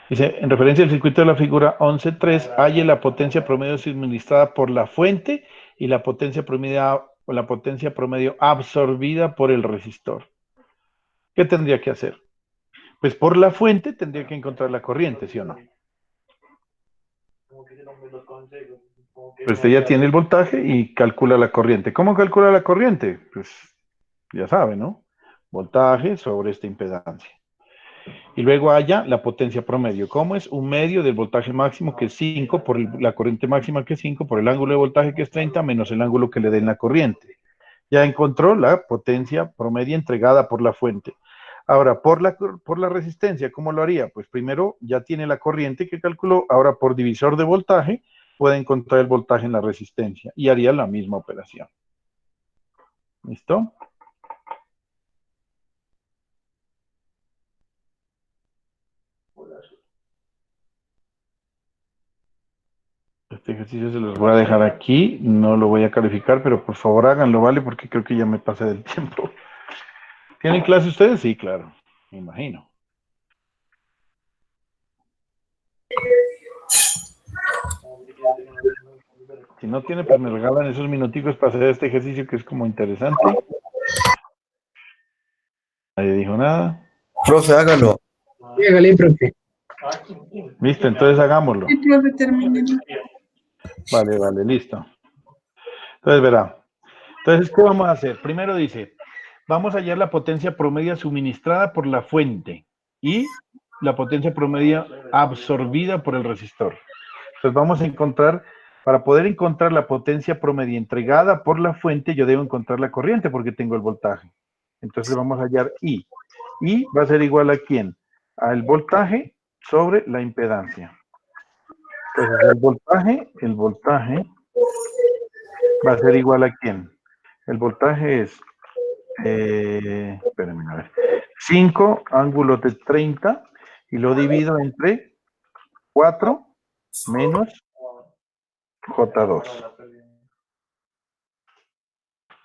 Dice, en referencia al circuito de la figura 11.3, halle la potencia promedio suministrada por la fuente y la potencia promedio absorbida por el resistor. ¿Qué tendría que hacer? Pues por la fuente tendría que encontrar la corriente, ¿sí o no? Como que se no me los consejos. Como que Pues usted ya tiene el voltaje y calcula la corriente. ¿Cómo calcula la corriente? Pues ya sabe, ¿no? Voltaje sobre esta impedancia. Y luego haya la potencia promedio. ¿Cómo es? Un medio del voltaje máximo, que es 5, por la corriente máxima, que es 5, por el ángulo de voltaje, que es 30, menos el ángulo que le den la corriente. Ya encontró la potencia promedia entregada por la fuente. Ahora, por la resistencia, ¿cómo lo haría? Pues primero ya tiene la corriente que calculó, ahora por divisor de voltaje puede encontrar el voltaje en la resistencia y haría la misma operación. ¿Listo? Este ejercicio se los voy a dejar aquí, no lo voy a calificar, pero por favor háganlo, ¿vale? Porque creo que ya me pasé del tiempo. ¿Tienen clase ustedes? Sí, claro, me imagino. Si no tiene, pues me regalan esos minuticos para hacer este ejercicio que es como interesante. Nadie dijo nada. Profe, hágalo. Llegale, profe. Listo, entonces hagámoslo. Sí, profe, termínelo. Vale, vale, listo. Entonces verá. Entonces, ¿qué vamos a hacer? Primero dice, vamos a hallar la potencia promedia suministrada por la fuente y la potencia promedia absorbida por el resistor. Entonces vamos a encontrar, para poder encontrar la potencia promedia entregada por la fuente, yo debo encontrar la corriente porque tengo el voltaje. Entonces vamos a hallar I. I va a ser igual a ¿quién? Al voltaje sobre la impedancia. Entonces el voltaje va a ser igual a ¿quién? El voltaje es, espérenme a ver, 5 ángulos de 30 y lo divido entre 4 menos J2.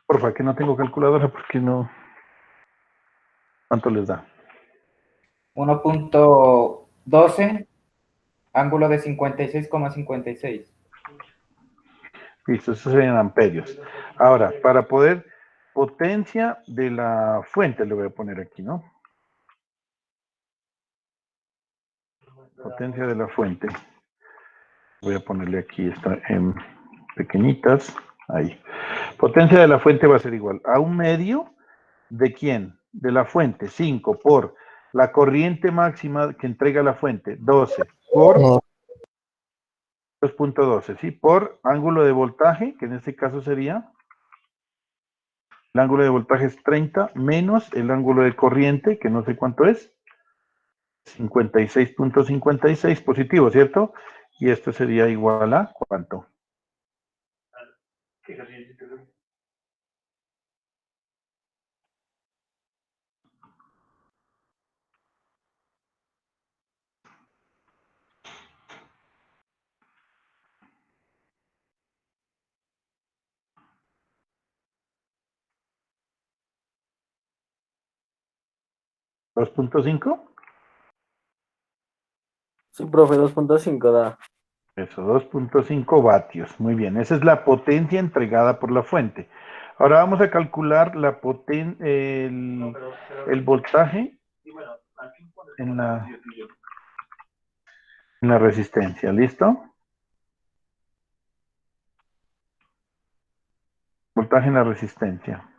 Porfa, que no tengo calculadora porque no. ¿Cuánto les da? 1.12, ángulo de 56,56. Listo, esos serían amperios. Ahora, para poder, potencia de la fuente, le voy a poner aquí, ¿no? Potencia de la fuente. Voy a ponerle aquí, está en pequeñitas. Ahí. Potencia de la fuente va a ser igual a un medio de quién? De la fuente, 5 por la corriente máxima que entrega la fuente, 12 por 2.12, ¿sí? Por ángulo de voltaje, que en este caso sería, el ángulo de voltaje es 30 menos el ángulo de corriente, que no sé cuánto es, 56.56 positivo, ¿cierto? Y esto sería igual a ¿cuánto? 2.5. sí, profe, 2.5 da. Eso, 2.5 vatios. Muy bien, esa es la potencia entregada por la fuente. Ahora vamos a calcular el voltaje en la resistencia. ¿Listo? Voltaje en la resistencia.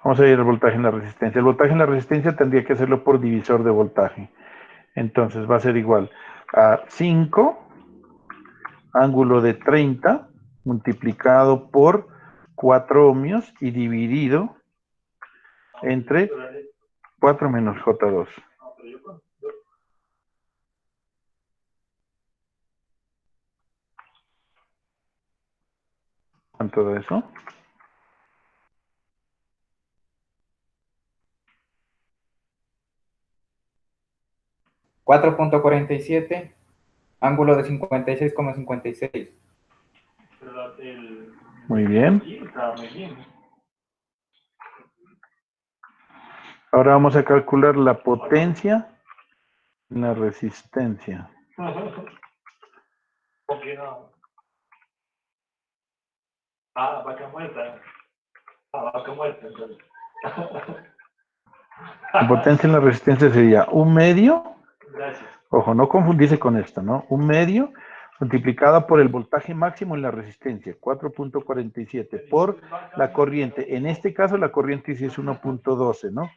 Vamos a ver el voltaje en la resistencia. El voltaje en la resistencia tendría que hacerlo por divisor de voltaje. Entonces va a ser igual a 5, ángulo de 30, multiplicado por 4 ohmios y dividido entre 4 menos J2. ¿Cuánto da eso? 4.47, ángulo de 56,56. Muy bien. Sí, estaba muy bien. Ahora vamos a calcular la potencia en la resistencia. ¿Por qué no? Ah, vaca muerta. Ah, vaca muerta, entonces. La potencia en la resistencia sería 1/2, Gracias. ojo, no confundirse con esto, ¿no? 1/2 multiplicada por el voltaje máximo en la resistencia, 4.47, por la corriente. En este caso la corriente sí es 1.12, ¿no?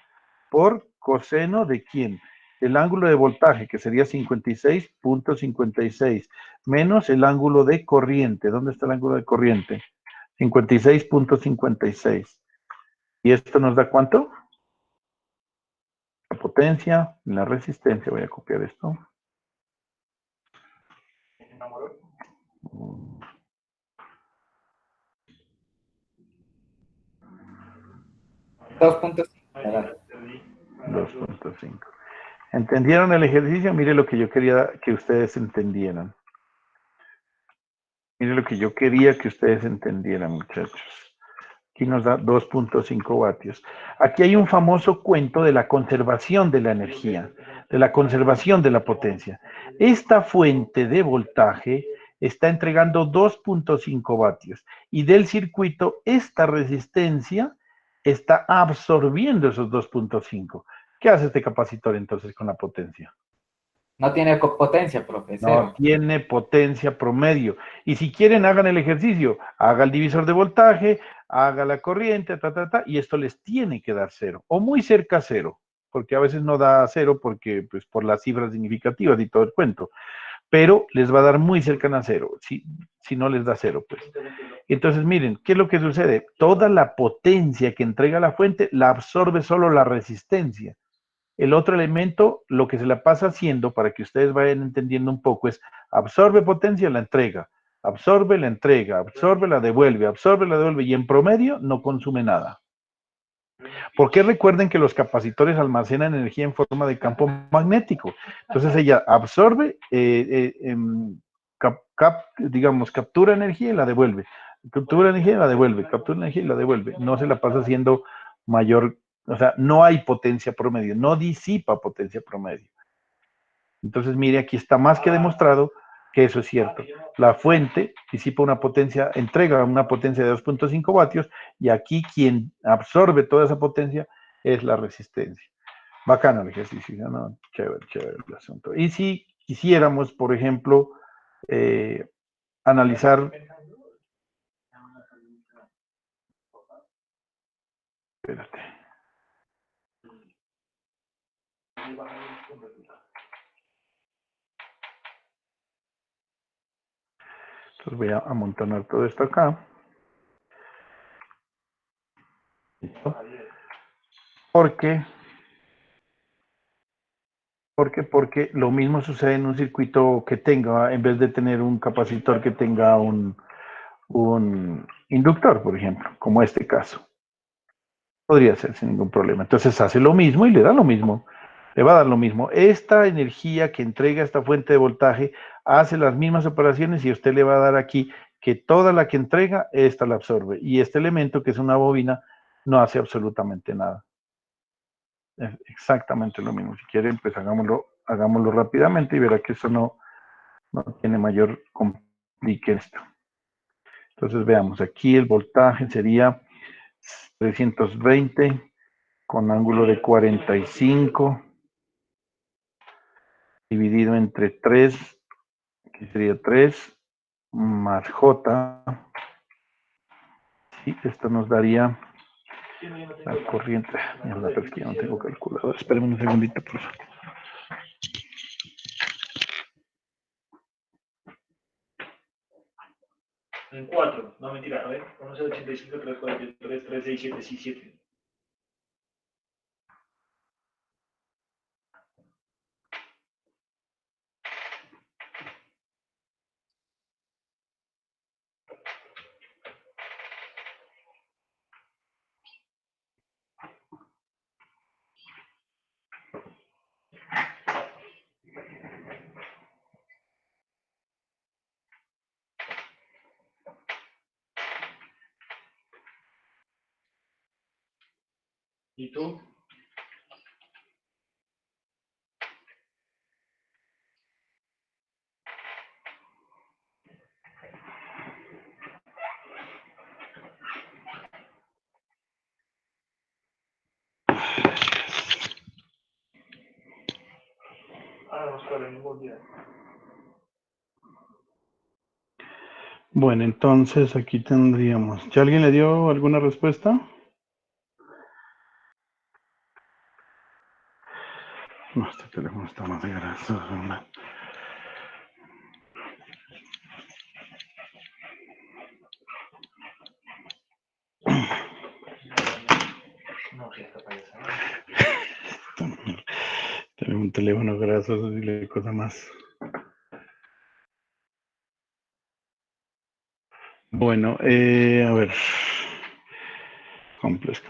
Por coseno de ¿quién? El ángulo de voltaje, que sería 56.56, menos el ángulo de corriente. ¿Dónde está el ángulo de corriente? 56.56. ¿Y esto nos da cuánto? La potencia, la resistencia. Voy a copiar esto. 2.5. ¿Entendieron el ejercicio? Mire lo que yo quería que ustedes entendieran. Mire lo que yo quería que ustedes entendieran, muchachos. Aquí nos da 2.5 vatios. Aquí hay un famoso cuento de la conservación de la energía, de la conservación de la potencia. Esta fuente de voltaje está entregando 2.5 vatios y del circuito esta resistencia está absorbiendo esos 2.5. ¿Qué hace este capacitor entonces con la potencia? No tiene potencia, profe, No cero. tiene potencia promedio. Y si quieren, hagan el ejercicio. Haga el divisor de voltaje, haga la corriente, y esto les tiene que dar 0. O muy cerca a 0. Porque a veces no da 0 porque, pues, por las cifras significativas y todo el cuento. Pero les va a dar muy cercana a 0. Si no les da 0, pues. Entonces, miren, ¿qué es lo que sucede? Toda la potencia que entrega la fuente la absorbe solo la resistencia. El otro elemento, lo que se la pasa haciendo, para que ustedes vayan entendiendo un poco, es absorbe potencia, la entrega, absorbe, la entrega, absorbe, la devuelve, y en promedio no consume nada. Porque recuerden que los capacitores almacenan energía en forma de campo magnético. Entonces ella absorbe, digamos, captura energía y la devuelve. Captura energía y la devuelve, captura energía y la devuelve. No se la pasa haciendo mayor, o sea, no hay potencia promedio, no disipa potencia promedio. Entonces, mire, aquí está más que demostrado que eso es cierto. La fuente disipa una potencia, entrega una potencia de 2.5 vatios y aquí quien absorbe toda esa potencia es la resistencia. Bacano el ejercicio, ¿no? Chévere, chévere el asunto. Y si quisiéramos, por ejemplo, analizar... Espérate. Entonces voy a amontonar todo esto acá. ¿Listo? Porque lo mismo sucede en un circuito que tenga, en vez de tener un capacitor que tenga un inductor, por ejemplo, como este caso. Podría ser sin ningún problema. Entonces hace lo mismo y le da lo mismo. Le va a dar lo mismo. Esta energía que entrega esta fuente de voltaje hace las mismas operaciones y usted le va a dar aquí que toda la que entrega, esta la absorbe. Y este elemento, que es una bobina, no hace absolutamente nada. Es exactamente lo mismo. Si quieren, pues hagámoslo rápidamente y verá que eso no tiene mayor complique esto. Entonces veamos, aquí el voltaje sería 320 con ángulo de 45 dividido entre 3, que sería 3 más J. Y esto nos daría La corriente. Mierda, pero es que ya no tengo calculadora. Espérame un segundito, por favor. En 4, no mentira, a ver, 1185, 343, 367, sí, 7. ¿Y tú? Oscar, en ningún día. Bueno, entonces aquí tendríamos. ¿Ya alguien le dio alguna respuesta? No, este teléfono está más grasoso, ¿verdad? No, sí, está payasada. Tener un teléfono grasoso y le cosa más. Bueno, a ver. Complex.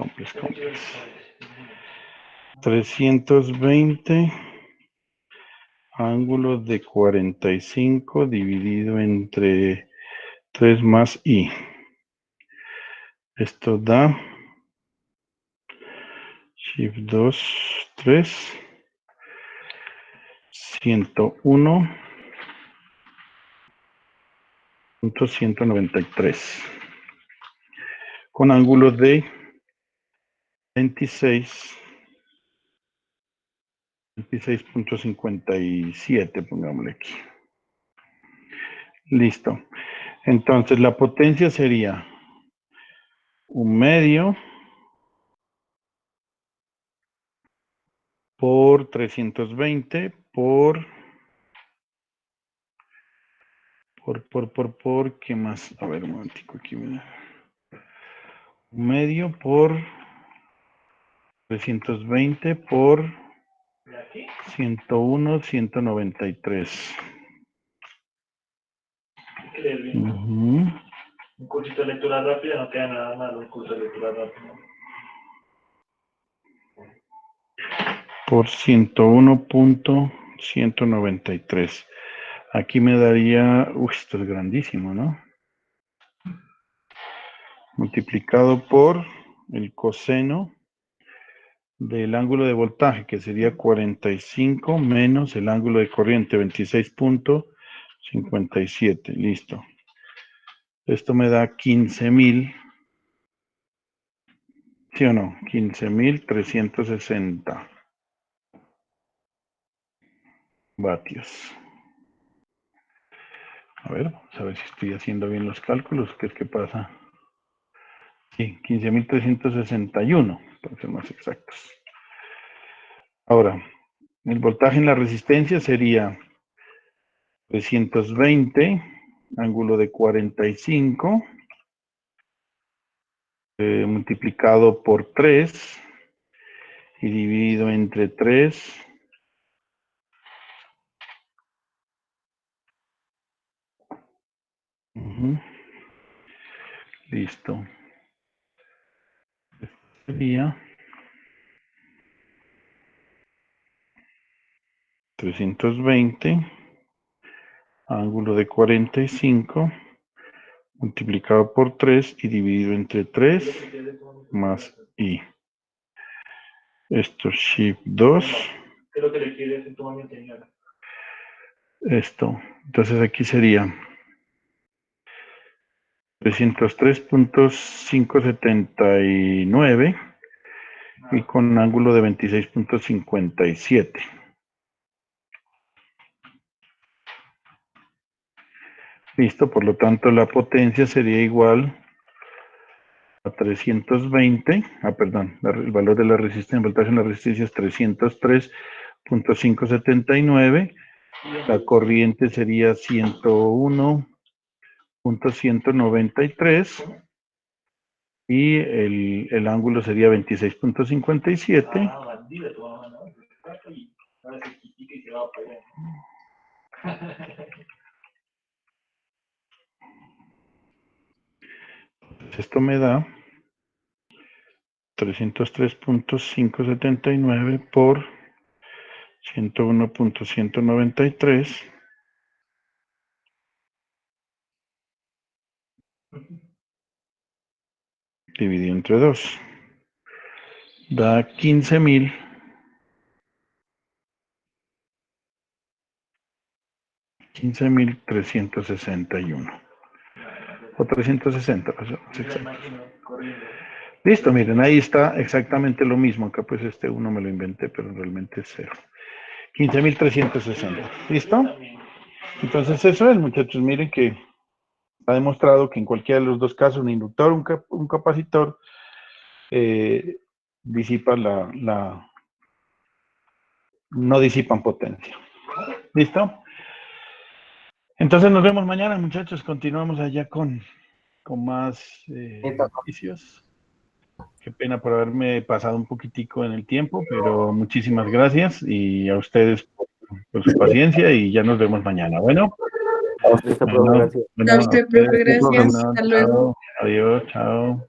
320 ángulo de 45 dividido entre 3 más i. Esto da Shift 2, 3, 101.193 con ángulo de 26.57, pongámosle aquí. Listo. Entonces la potencia sería 1/2 por 320 por, ¿qué más? A ver, un momentico aquí, mira. 1/2 por 320 por 101.193. ¿Qué lees bien? Ujú. Un cursito de lectura rápida, no queda nada mal un curso de lectura rápida. Por 101.193. Aquí me daría, uy, esto es grandísimo, ¿no? Multiplicado por el coseno del ángulo de voltaje, que sería 45 menos el ángulo de corriente, 26.57. Listo. Esto me da 15.000, ¿sí o no? 15.360 vatios. A ver, vamos a ver si estoy haciendo bien los cálculos. ¿Qué es que pasa? Sí, 15.361, para ser más exactos. Ahora, el voltaje en la resistencia sería 320, ángulo de 45, multiplicado por 3 y dividido entre 3. Listo. Sería 320, ángulo de 45, multiplicado por 3 y dividido entre 3 más i. Esto es Shift 2. ¿Qué es lo que le quieres en tu momento, señora? Esto. Entonces aquí sería 303.579 y con ángulo de 26.57. Listo, por lo tanto la potencia sería igual a 320, perdón, el valor de la resistencia, el voltaje en la resistencia es 303.579, la corriente sería 101.193 y el ángulo sería 26.57. Esto me da 303.579 por 101.193 dividido entre 2. Da 15.361. O 360, o sea, es exacto. Listo, miren, ahí está exactamente lo mismo. Acá pues este 1 me lo inventé, pero realmente es 0. 15.360. ¿Listo? Entonces eso es, muchachos. Miren que ha demostrado que en cualquiera de los dos casos, un inductor, un capacitor, disipan no disipan potencia. ¿Listo? Entonces nos vemos mañana, muchachos. Continuamos allá con más noticias. Qué pena por haberme pasado un poquitico en el tiempo, pero muchísimas gracias y a ustedes por su paciencia y ya nos vemos mañana. Bueno. A usted, profe, gracias. A usted, profe, gracias. Bueno, Hasta luego. chao. Adiós, chao.